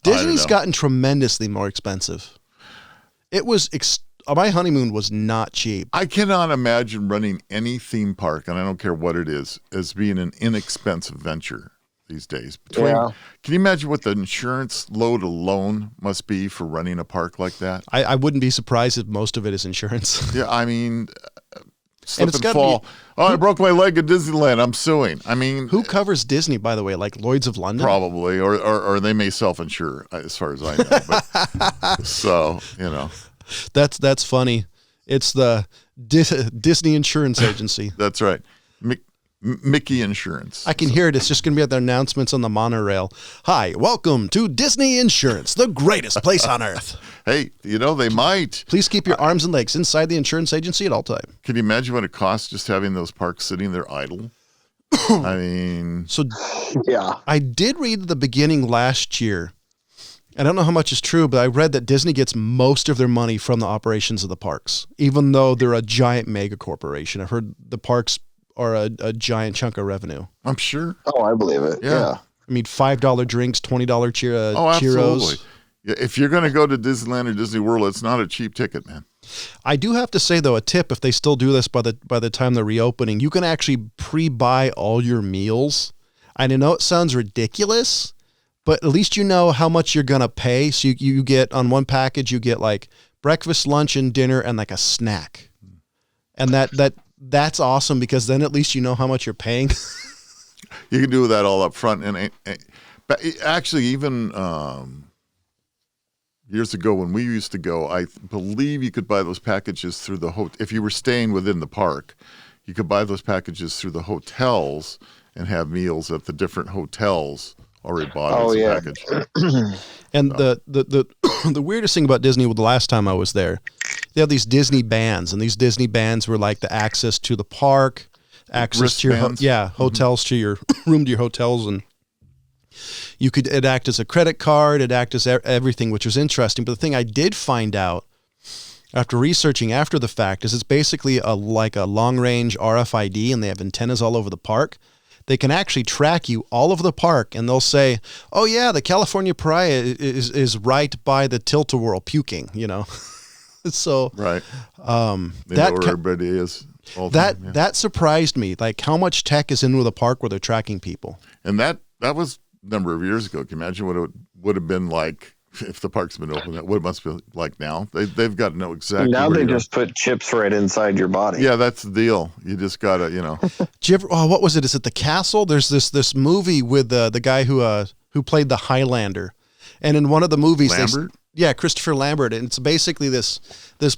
Disney's gotten tremendously more expensive. It was my honeymoon was not cheap. I cannot imagine running any theme park, and I don't care what it is, as being an inexpensive venture these days. Can you imagine what the insurance load alone must be for running a park like that? I wouldn't be surprised if most of it is insurance. Yeah, I mean, slip and gotta fall. I broke my leg at Disneyland. I'm suing. I mean, Who covers Disney, by the way? Like Lloyd's of London? probably, or they may self-insure, as far as I know. But, so, That's funny. It's the Disney Insurance Agency. that's right. Mickey Insurance. I can hear it. It's just going to be at the announcements on the monorail. Hi, welcome to Disney Insurance, the greatest place on earth. Hey, they might. Please keep your arms and legs inside the insurance agency at all time. Can you imagine what it costs just having those parks sitting there idle? I mean, So Yeah. I did read at the beginning last year. I don't know how much is true, but I read that Disney gets most of their money from the operations of the parks, even though they're a giant mega corporation. I've heard the parks are a giant chunk of revenue. I'm sure. Oh, I believe it. Yeah. I mean, $5 drinks, $20 Cheeros. Absolutely. Yeah, if you're going to go to Disneyland or Disney World, it's not a cheap ticket, man. I do have to say, though, a tip, if they still do this by the time they're reopening, you can actually pre-buy all your meals. And I know it sounds ridiculous, but at least you know how much you're going to pay. So you get, on one package, you get like breakfast, lunch, and dinner, and like a snack. And that's awesome, because then at least you know how much you're paying. You can do that all up front. But actually, even years ago when we used to go, I believe you could buy those packages through the hotel. If you were staying within the park, you could buy those packages through the hotels and have meals at the different hotels already bought as a package. And the weirdest thing about Disney, the last time I was there, they have these Disney bands, and these Disney bands were like the access to the park, access to your hotels, to your room, to your hotels, and it'd act as a credit card, it'd act as everything, which was interesting. But the thing I did find out after researching after the fact is it's basically like a long range RFID, and they have antennas all over the park. They can actually track you all over the park, and they'll say, "Oh yeah, the California Pariah is right by the Tilt-A-Whirl puking," So right, they know where everybody is. That surprised me, like how much tech is into the park where they're tracking people. And that was a number of years ago. Can you imagine what it would have been like if the park's been open? What it must be like now? They've got to know exactly. Now they just put chips right inside your body. Yeah, that's the deal. You just gotta, Did you ever? Oh, what was it? Is it The Castle? There's this movie with the guy who played the Highlander, and in one of the movies, Lambert? Yeah, Christopher Lambert, and it's basically this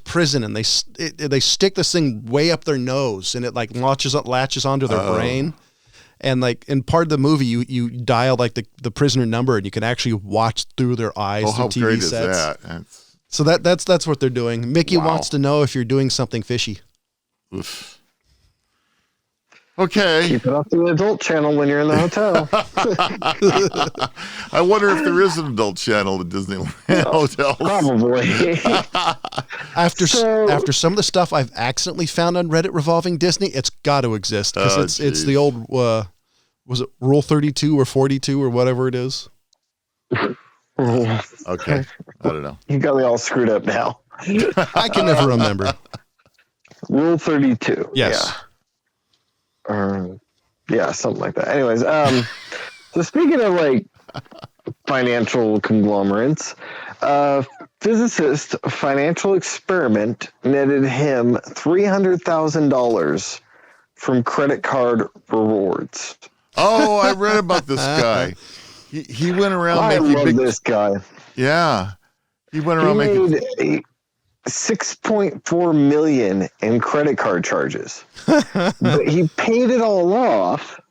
prison, and they stick this thing way up their nose, and it like latches onto their brain, and like in part of the movie, you dial like the prisoner number, and you can actually watch through their eyes through how TV great sets. is that? So that's what they're doing. Mickey wants to know if you're doing something fishy. Oof. Okay. Keep it off the adult channel when you're in the hotel. I wonder if there is an adult channel at Disneyland hotels. Probably. After some of the stuff I've accidentally found on Reddit revolving Disney, it's got to exist because it's the old was it Rule 32 or 42 or whatever it is. Okay, I don't know. You got me all screwed up now. I can never remember. Rule 32. Yes. Yeah. Yeah, something like that. Anyways, so speaking of like financial conglomerates, physicist financial experiment netted him $300,000 from credit card rewards. Oh, I read about this guy. He went around making this guy. Yeah, he went around making $6.4 million in credit card charges. But he paid it all off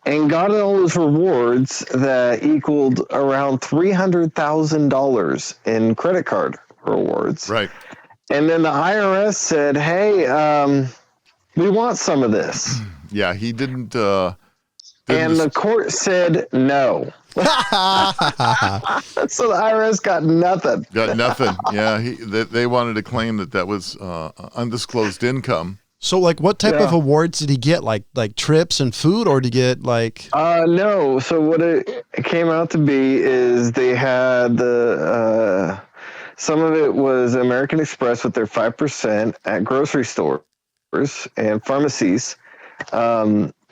and got all those rewards that equaled around $300,000 in credit card rewards. Right. And then the IRS said, hey, we want some of this. Yeah, he didn't. And the court said no. So the IRS got nothing. Got nothing. Yeah, they wanted to claim that was undisclosed income. So, like, what type of awards did he get? Like trips and food, or did he get like? No. So what it came out to be is they had the some of it was American Express with their 5% at grocery stores and pharmacies.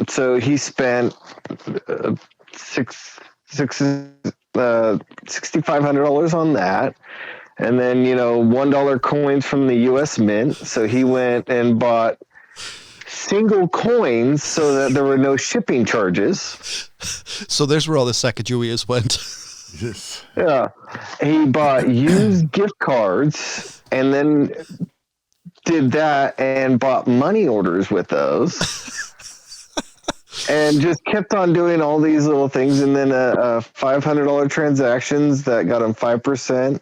So he spent $6,500 on that. And then, $1 coins from the U.S. Mint. So he went and bought single coins so that there were no shipping charges. So there's where all the Sacagaweas went. Yes. Yeah. He bought used gift cards and then did that and bought money orders with those. And just kept on doing all these little things, and then $500 transactions that got him 5%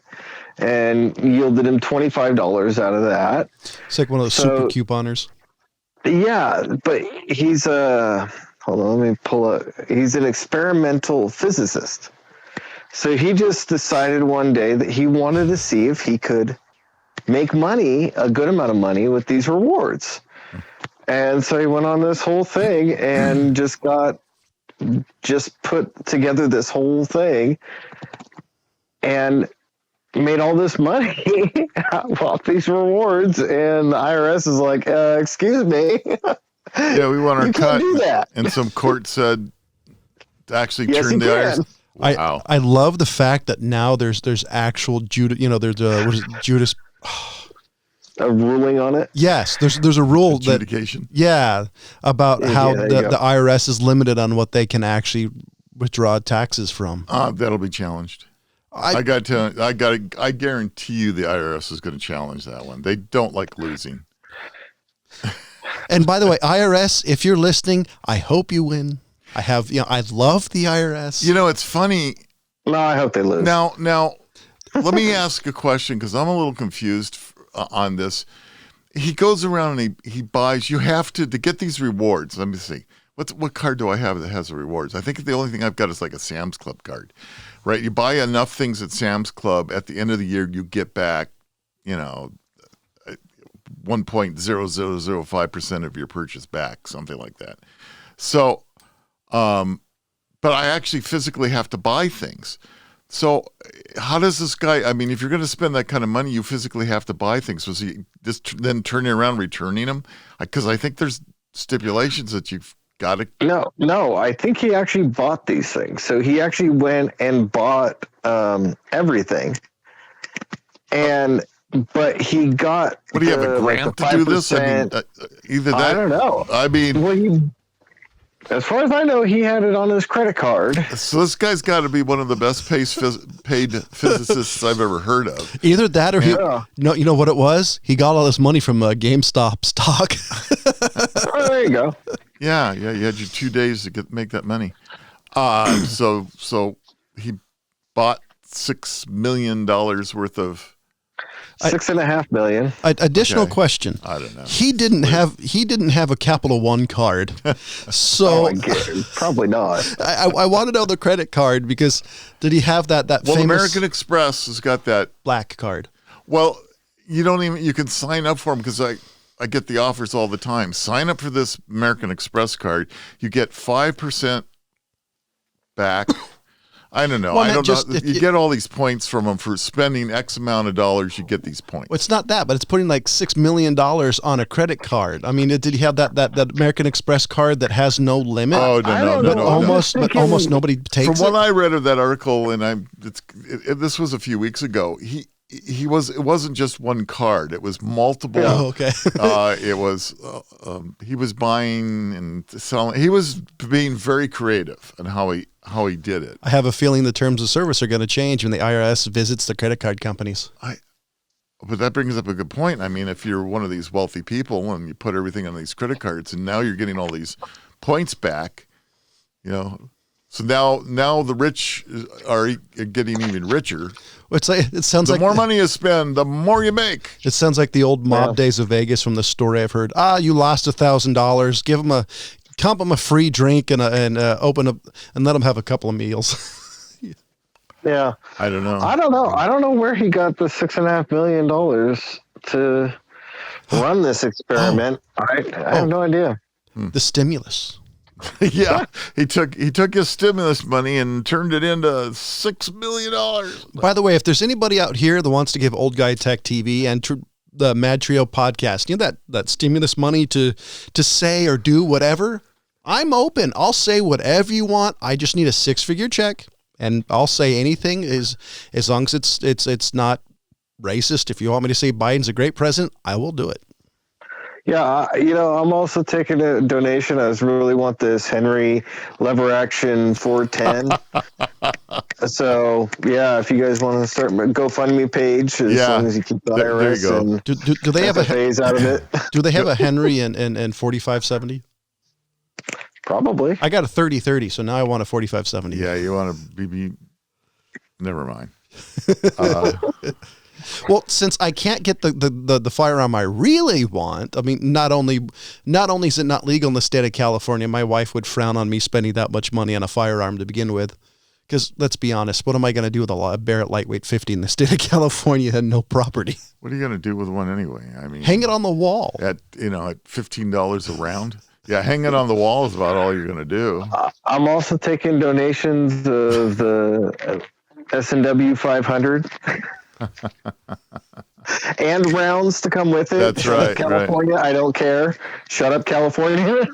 and yielded him $25 out of that. It's like one of those super couponers. Yeah, but he's hold on, let me pull up. He's an experimental physicist. So he just decided one day that he wanted to see if he could make money, a good amount of money, with these rewards. And so he went on this whole thing and just put together this whole thing and made all this money off these rewards. And the IRS is like, excuse me. Yeah, we want our you cut. Can't do that. And some court said to actually Yes, turn the IRS. Wow. I love the fact that now there's actual Judas, there's Judas. A ruling on it? Yes, there's a rule adjudication. About how the IRS is limited on what they can actually withdraw taxes from. That'll be challenged. I guarantee you the IRS is going to challenge that one. They don't like losing. And by the way, IRS, if you're listening, I hope you win. I love the IRS. It's funny. No, I hope they lose. Now, let me ask a question because I'm a little confused on this. He goes around and he buys. You have to get these rewards. Let me see. What card do I have that has the rewards? I think the only thing I've got is like a Sam's Club card, right? You buy enough things at Sam's Club, at the end of the year, you get back, 1.0005% of your purchase back, something like that. So, but I actually physically have to buy things. So how does this guy, if you're going to spend that kind of money, you physically have to buy things. Was he just then turning around, returning them? Because I think there's stipulations that you've got to. No, I think he actually bought these things. So he actually went and bought everything. But he got. What do you have, a grant to do this? Either that. I don't know. As far as I know, he had it on his credit card. So this guy's got to be one of the best paid physicists I've ever heard of. Either that or Yeah. you know what it was? He got all this money from GameStop stock. Oh, there you go. Yeah. You had your 2 days to make that money. So he bought $6 million worth of. $6.5 million. Additional Okay. question. I don't know. He didn't have a Capital One card, so Probably not. I want to know the credit card because did he have that Well, famous American Express has got that. black card? Well, you can sign up for them because I get the offers all the time. Sign up for this American Express card. You get 5% back. I don't know. Well, I don't just know. You get all these points from them for spending X amount of dollars. You get these points. Well, it's not that, but it's putting like $6 million on a credit card. I mean, did he have that American Express card that has no limit? Oh no. But almost nobody takes From what it. I read of that article, and this was a few weeks ago. It wasn't just one card. It was multiple. Oh, okay. It was he was buying and selling. He was being very creative in how he did it. I have a feeling the terms of service are going to change when the IRS visits the credit card companies. But that brings up a good point. I mean, if you're one of these wealthy people and you put everything on these credit cards, and now you're getting all these points back, So now the rich are getting even richer. It's like, it sounds The like more money you spend, the more you make. It sounds like the old mob days of Vegas from the story I've heard. You lost $1,000. Give them comp them a free drink and open up and let them have a couple of meals. Yeah. I don't know. I don't know where he got the $6.5 million to run this experiment. I have no idea. The stimulus. Yeah, he took his stimulus money and turned it into $6 million. By the way, if there's anybody out here that wants to give Old Guy Tech TV and the MadTrio podcast, that stimulus money to say or do whatever, I'm open. I'll say whatever you want. I just need a 6-figure check, and I'll say anything as long as it's not racist. If you want me to say Biden's a great president, I will do it. Yeah, I'm also taking a donation. I really want this Henry lever action 410. So, yeah, if you guys want to start a GoFundMe page, as long as you keep the IRS there you go. and Do they have a phase out of it. Do they have a Henry and 4570? Probably. I got a 3030, so now I want a 4570. Yeah, you want to be never mind. Well, since I can't get the firearm I really want, I mean, not only is it not legal in the state of California, my wife would frown on me spending that much money on a firearm to begin with. Because let's be honest, what am I going to do with a Barrett Lightweight 50 in the state of California and no property? What are you going to do with one anyway? I mean, hang it on the wall at $15 a round. Yeah, hang it on the wall is about all you're going to do. I'm also taking donations of the S&W 500. And rounds to come with it. That's Shut right, up, California. Right. I don't care. Shut up, California.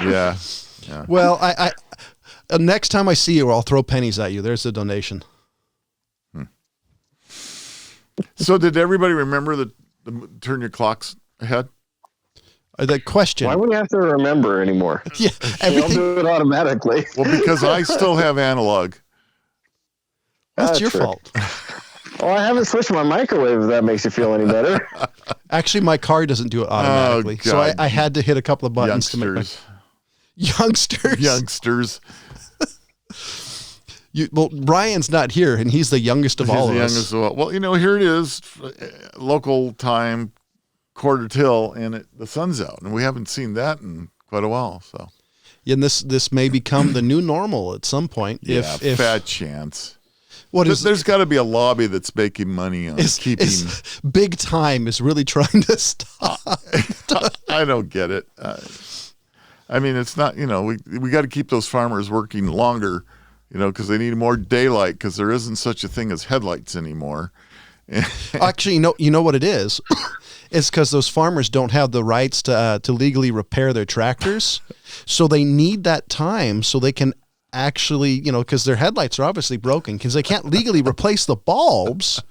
Yeah. Well, I next time I see you, I'll throw pennies at you. There's the donation. So, did everybody remember the turn your clocks ahead? The question. Why would you have to remember anymore? Yeah, I'll do it automatically. Well, because I still have analog. That's your fault. Well, I haven't switched my microwave, if that makes you feel any better. Actually, my car doesn't do it automatically. So I had to hit a couple of buttons to make Youngsters. Well, Ryan's not here, and he's the youngest of all of us. Well, here it is, local time, 1:45, and the sun's out, and we haven't seen that in quite a while. So, and this may become the new normal at some point. Yeah, if fat chance. There's got to be a lobby that's making money on keeping. Big time is really trying to stop. I don't get it. I mean, it's not. We got to keep those farmers working longer. Because they need more daylight. Because there isn't such a thing as headlights anymore. Actually, you know what it is. It's because those farmers don't have the rights to legally repair their tractors, so they need that time so they can actually, because their headlights are obviously broken because they can't legally replace the bulbs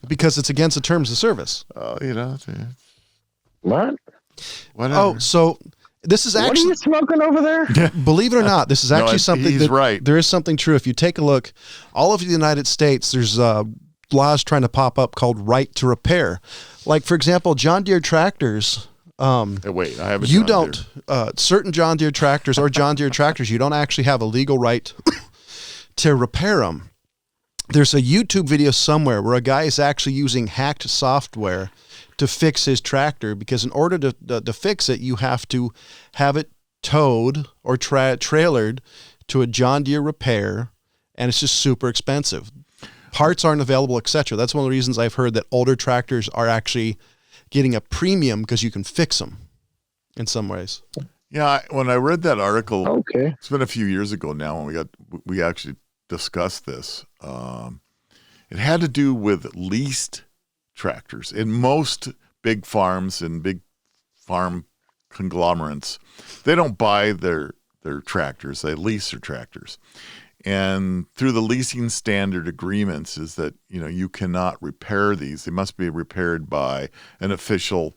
because it's against the terms of service. What? Whatever. Oh, so This is What are actually, you smoking over there? believe it or not, this is actually something he's right. There is something true. If you take a look, all over the United States, there's laws trying to pop up called right to repair. Like, for example, John Deere tractors. Hey, wait, I have a You John don't, certain John Deere tractors or John Deere tractors, you don't actually have a legal right to repair them. There's a YouTube video somewhere where a guy is actually using hacked software to fix his tractor, because in order to fix it, you have to have it towed or trailered to a John Deere repair, and it's just super expensive. Parts aren't available, etc. That's one of the reasons I've heard that older tractors are actually getting a premium, because you can fix them in some ways. Yeah, when I read that article, Okay. it's been a few years ago now when we actually discussed this. It had to do with leased tractors. In most big farms and big farm conglomerates, they don't buy their tractors, they lease their tractors. And through the leasing standard agreements is that, you cannot repair these. They must be repaired by an official.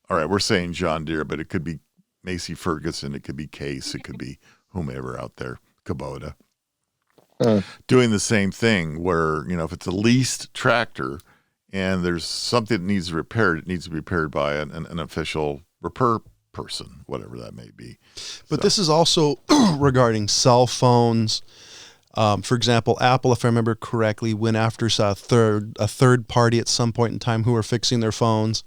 All right, we're saying John Deere, but it could be Macy Ferguson, it could be Case, it could be whomever out there, Kubota. Doing the same thing where, if it's a leased tractor and there's something that needs repaired, it needs to be repaired by an official repair person, whatever that may be. But this is also regarding cell phones. For example, Apple, if I remember correctly, went after a third party at some point in time who were fixing their phones.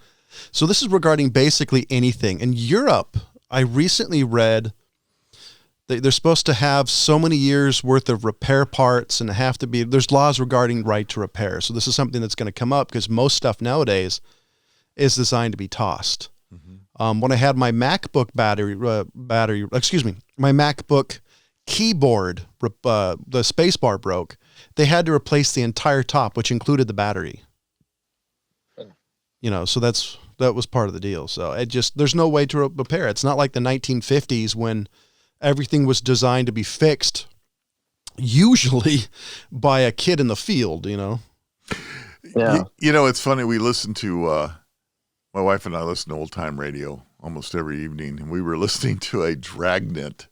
So this is regarding basically anything. In Europe, I recently read they're supposed to have so many years worth of repair parts, and there's laws regarding right to repair. So this is something that's going to come up, because most stuff nowadays is designed to be tossed. Mm-hmm. When I had my MacBook my MacBook keyboard, the space bar broke. They had to replace the entire top, which included the battery. So that was part of the deal. So there's no way to repair it. It's not like the 1950s when everything was designed to be fixed, usually by a kid in the field, Yeah. It's funny. We listen to, my wife and I listen to old time radio almost every evening, and we were listening to a Dragnet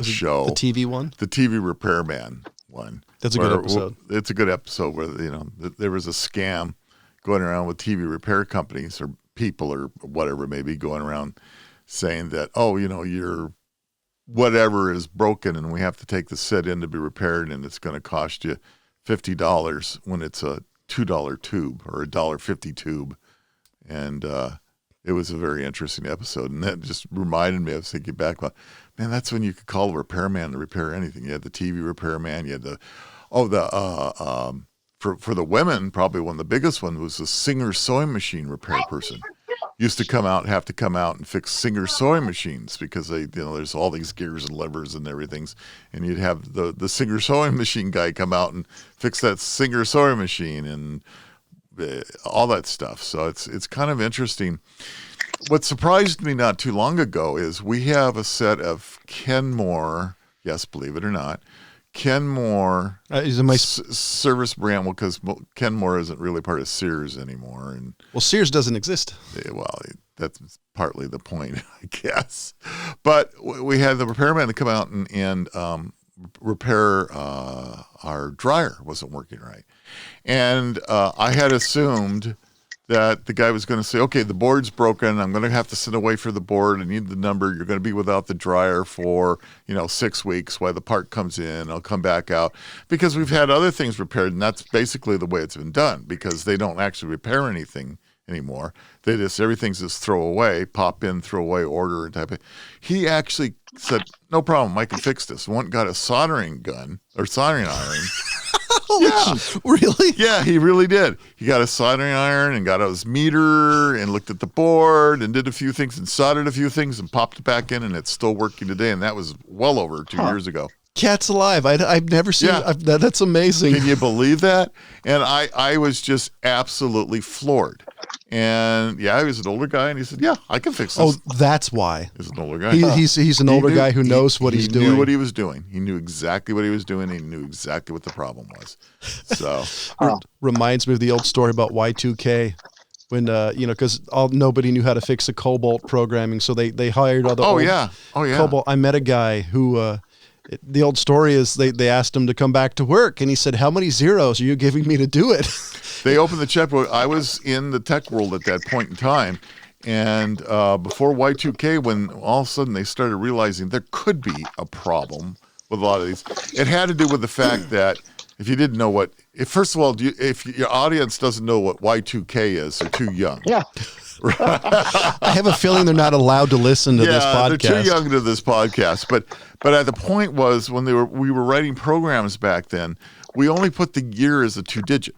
show. The TV one? The TV repairman one. That's a good episode. It's a good episode where, there was a scam going around with TV repair companies or people or whatever, maybe going around saying that, your whatever is broken and we have to take the set in to be repaired, and it's going to cost you $50 when it's a $2 tube or a $1.50 tube. And it was a very interesting episode. And that just reminded me, I was thinking back about, man, that's when you could call a repairman to repair anything. You had the TV repairman, you had for the women, probably one of the biggest ones was the Singer sewing machine repair person. Used to have to come out and fix Singer sewing machines, because they, there's all these gears and levers and everything, and you'd have the Singer sewing machine guy come out and fix that Singer sewing machine and all that stuff. So it's kind of interesting. What surprised me not too long ago is we have a set of Kenmore, yes, believe it or not, Kenmore service brand, because Kenmore isn't really part of Sears anymore. And Sears doesn't exist. Well, that's partly the point, I guess. But we had the repairman to come out and repair our dryer wasn't working right. And I had assumed that the guy was going to say, okay, the board's broken. I'm going to have to send away for the board. I need the number. You're going to be without the dryer for, 6 weeks while the part comes in. I'll come back out. Because we've had other things repaired, and that's basically the way it's been done, because they don't actually repair anything anymore. Everything's just throw away, pop in, throw away, order, and type of. He actually said, no problem, I can fix this. Got a soldering gun or soldering iron. Yeah. Really? Yeah, he really did. He got a soldering iron and got his meter and looked at the board and did a few things and soldered a few things and popped it back in, and it's still working today. And that was well over 2 years ago. Cat's alive. I've never seen that's amazing. Can you believe that? And I was just absolutely floored. And he was an older guy, and he said, yeah, I can fix this. Oh, that's why. He's an older guy. He's an older guy who knows what he's doing. He knew what he was doing. He knew exactly what he was doing. He knew exactly what the problem was. So reminds me of the old story about Y2K. when because nobody knew how to fix the Cobalt programming, so they hired other. Oh yeah. Cobalt. I met a guy who. The old story is they asked him to come back to work, and he said, "How many zeros are you giving me to do it?" They opened the checkbook. I was in the tech world at that point in time, and before Y2K, when all of a sudden they started realizing there could be a problem with a lot of these, it had to do with the fact that if you didn't know first of all, if your audience doesn't know what Y2K is, they're too young. Yeah. I have a feeling they're not allowed to listen to this podcast. They're too young to this podcast. But at the point was when we were writing programs back then, we only put the year as a 2-digit.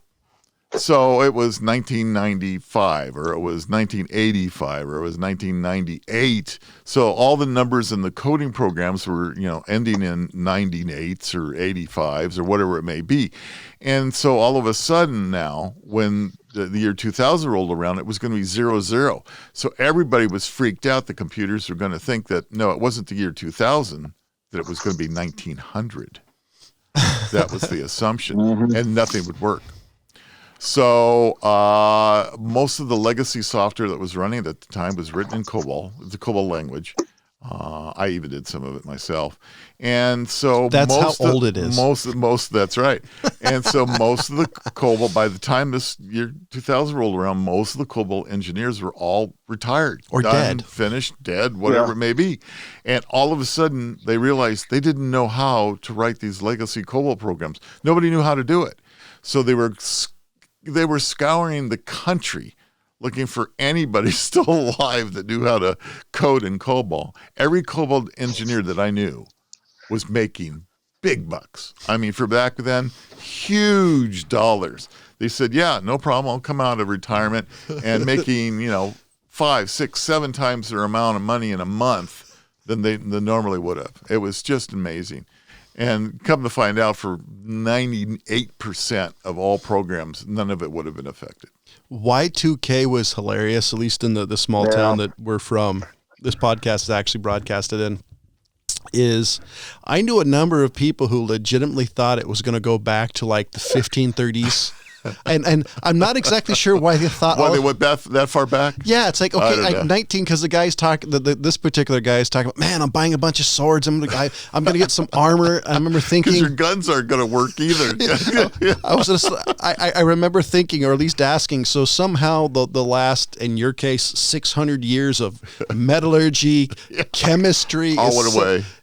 So it was 1995, or it was 1985, or it was 1998. So all the numbers in the coding programs were, ending in 98s or 85s or whatever it may be. And so all of a sudden now, when the year 2000 rolled around, it was going to be 00. So everybody was freaked out. The computers were going to think that, no, it wasn't the year 2000, that it was going to be 1900. That was the assumption, and nothing would work. So most of the legacy software that was running at the time was written in COBOL, the COBOL language. I even did some of it myself. And so that's how old it is. Most that's right. And so most of the COBOL, by the time this year 2000 rolled around, most of the COBOL engineers were all retired or done, dead, finished, dead, whatever it may be. And all of a sudden they realized they didn't know how to write these legacy COBOL programs. Nobody knew how to do it. So they were scouring the country looking for anybody still alive that knew how to code in COBOL. Every COBOL engineer that I knew was making big bucks. I mean, for back then, huge dollars. They said, yeah, no problem. I'll come out of retirement and making, 5, 6, 7 times their amount of money in a month than they normally would have. It was just amazing. And come to find out, for 98% of all programs, none of it would have been affected. Y2K was hilarious, at least in the small town that we're from. This podcast is actually broadcasted in. I knew a number of people who legitimately thought it was going to go back to like the 1530s. And I'm not exactly sure why they thought. Why they went that far back? Yeah, it's like, okay, I'm 19 because the guy's talking. This particular guy is talking about, man, I'm buying a bunch of swords. I'm gonna get some armor. I remember thinking, because your guns aren't going to work either. I remember thinking, or at least asking. So somehow the last, in your case, 600 years of metallurgy, chemistry,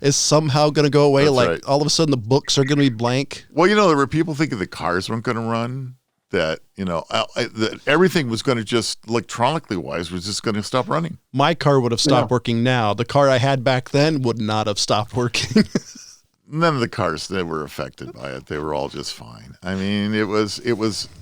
is somehow going to go away. That's like right. All of a sudden, the books are going to be blank. Well, there were people thinking the cars weren't going to run. That that everything was going to just electronically wise was just going to stop running. My car would have stopped working now. The car I had back then would not have stopped working. None of the cars that were affected by it, they were all just fine. I mean, it was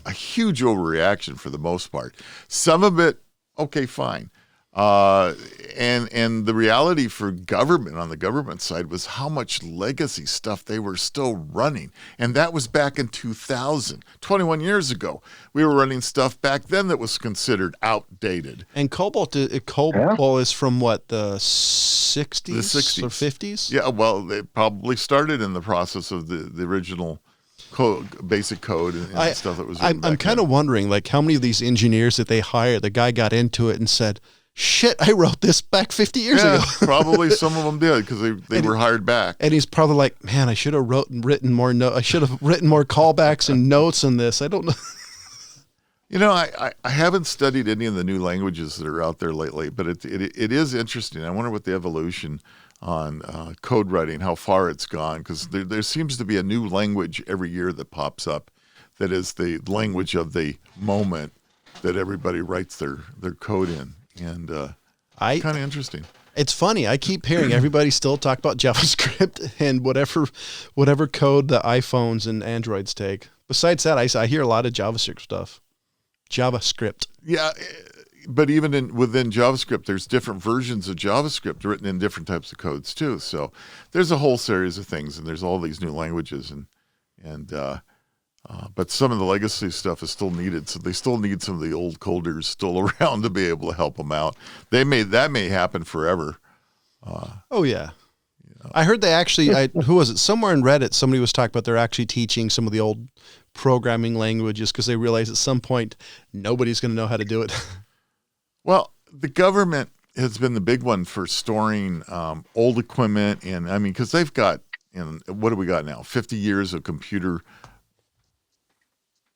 a huge overreaction for the most part. Some of it, okay, fine. And the reality for government on the government side was how much legacy stuff they were still running. And that was back in 2000, 21 years ago. We were running stuff back then that was considered outdated. And Cobalt is from what, the 60s? The 60s or 50s? Yeah, well, they probably started in the process of the original basic code and stuff that was written I'm kind of wondering, like, how many of these engineers that they hired, the guy got into it and said, shit, I wrote this back 50 years ago. Probably some of them did because they were hired back. And he's probably like, man, I should have written more I should have written more callbacks and notes in this. I don't know. I haven't studied any of the new languages that are out there lately, but it is interesting. I wonder what the evolution on code writing, how far it's gone, because there seems to be a new language every year that pops up that is the language of the moment that everybody writes their code in. And kind of interesting. It's funny. I keep hearing everybody still talk about JavaScript and whatever code the iPhones and Androids take. Besides that, I hear a lot of JavaScript stuff. JavaScript. Yeah, but even within JavaScript, there's different versions of JavaScript written in different types of codes too. So there's a whole series of things, and there's all these new languages, but some of the legacy stuff is still needed. So they still need some of the old coders still around to be able to help them out. That may happen forever. Oh yeah. I heard they actually, who was it? Somewhere in Reddit, somebody was talking about they're actually teaching some of the old programming languages because they realize at some point nobody's going to know how to do it. Well, the government has been the big one for storing old equipment, and I mean, because they've got, what do we got now? 50 years of computer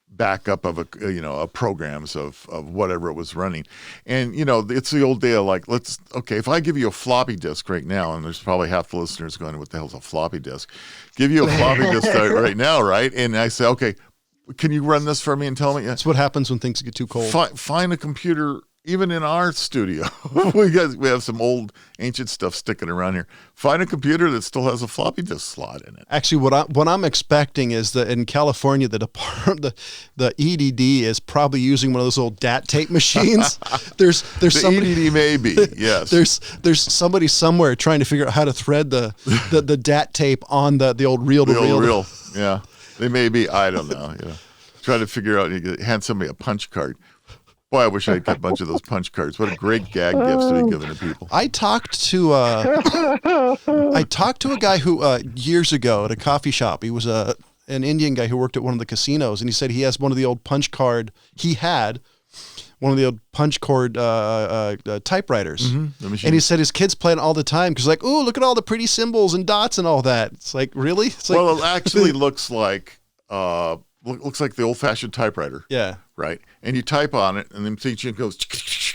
backup of a programs of whatever it was running. And it's the old day of like, if I give you a floppy disk right now, and there's probably half the listeners going, what the hell's a floppy disk? Give you a floppy disk right now, right? And I say, okay, can you run this for me and tell me? That's what happens when things get too cold. Find a computer. Even in our studio, we have some old ancient stuff sticking around here. Find a computer that still has a floppy disk slot in it. Actually, what I'm expecting is that in California, the EDD is probably using one of those old DAT tape machines. There's somebody, EDD maybe, yes. There's somebody somewhere trying to figure out how to thread the DAT tape on the old reel-to-reel. Yeah, they may be. I don't know. Try to figure out. You hand somebody a punch card. Boy, I wish I had kept a bunch of those punch cards. What a great gag gifts to be given to people. I talked to a guy who years ago at a coffee shop. He was an Indian guy who worked at one of the casinos, and he said he has one of the old punch card. He had one of the old punch cord typewriters, and he said his kids play it all the time because like, oh, look at all the pretty symbols and dots and all that. It's like, really? It's like, well, it actually looks like the old-fashioned typewriter. Yeah. Right. And you type on it, and then it goes,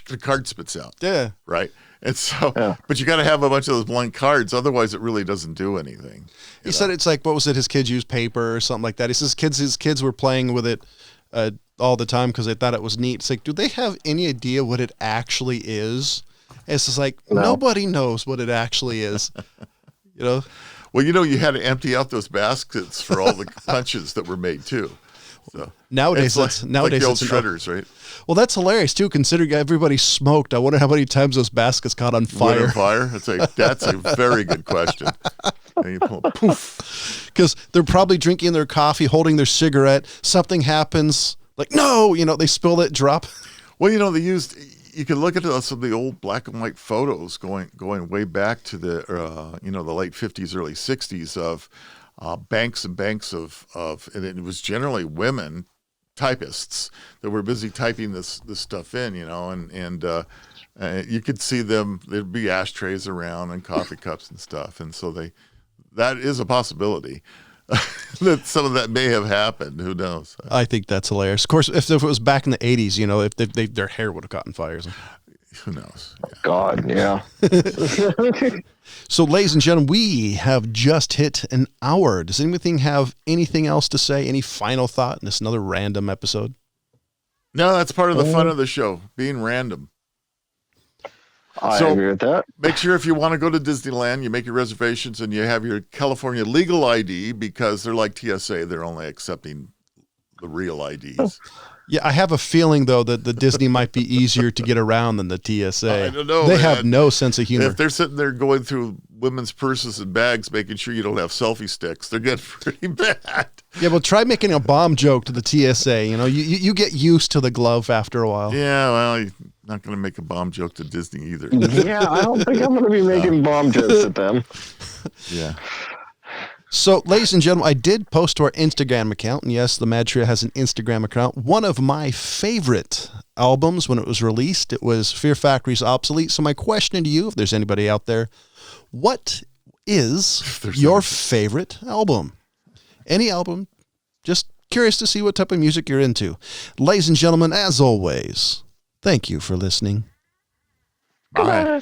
the card spits out. Yeah. Right. And so, but you got to have a bunch of those blank cards, otherwise it really doesn't do anything. He said it's like, what was it? His kids used paper or something like that. He says his kids were playing with it all the time because they thought it was neat. It's like, do they have any idea what it actually is? And it's just like, nobody knows what it actually is. Well, you had to empty out those baskets for all the punches that were made too. So nowadays like the old shredders, right? Well, that's hilarious too, considering everybody smoked. I wonder how many times those baskets caught on fire. That's a very good question. And you pull, poof. Because they're probably drinking their coffee, holding their cigarette. Something happens, like no, they spill it, drop. Well, you can look at some of the old black and white photos going way back to the the late 50s, early 60s of banks and banks of and it was generally women typists that were busy typing this stuff in, and you could see them. There'd be ashtrays around and coffee cups and stuff, and so that is a possibility. That some of that may have happened. Who knows? I think that's hilarious. Of course, if it was back in the 80s, if their hair would have caught on fires. Who knows? Yeah. God, yeah. So, ladies and gentlemen, we have just hit an hour. Does anything have anything else to say? Any final thought in this another random episode? No, that's part of the fun of the show, being random. I agree with that. Make sure if you want to go to Disneyland, you make your reservations and you have your California legal ID because they're like TSA. They're only accepting the real IDs. Yeah, I have a feeling, though, that the Disney might be easier to get around than the TSA. I don't know. They have no sense of humor. If they're sitting there going through women's purses and bags, making sure you don't have selfie sticks, they're getting pretty bad. Yeah, well, try making a bomb joke to the TSA. You get used to the glove after a while. Yeah, well, you're not going to make a bomb joke to Disney either. Yeah, I don't think I'm going to be making bomb jokes at them. Yeah. So, ladies and gentlemen, I did post to our Instagram account, and yes, the MadTrio has an Instagram account. One of my favorite albums when it was released, it was Fear Factory's Obsolete. So my question to you, if there's anybody out there, what is your favorite album? Any album? Just curious to see what type of music you're into. Ladies and gentlemen, as always, thank you for listening. Bye.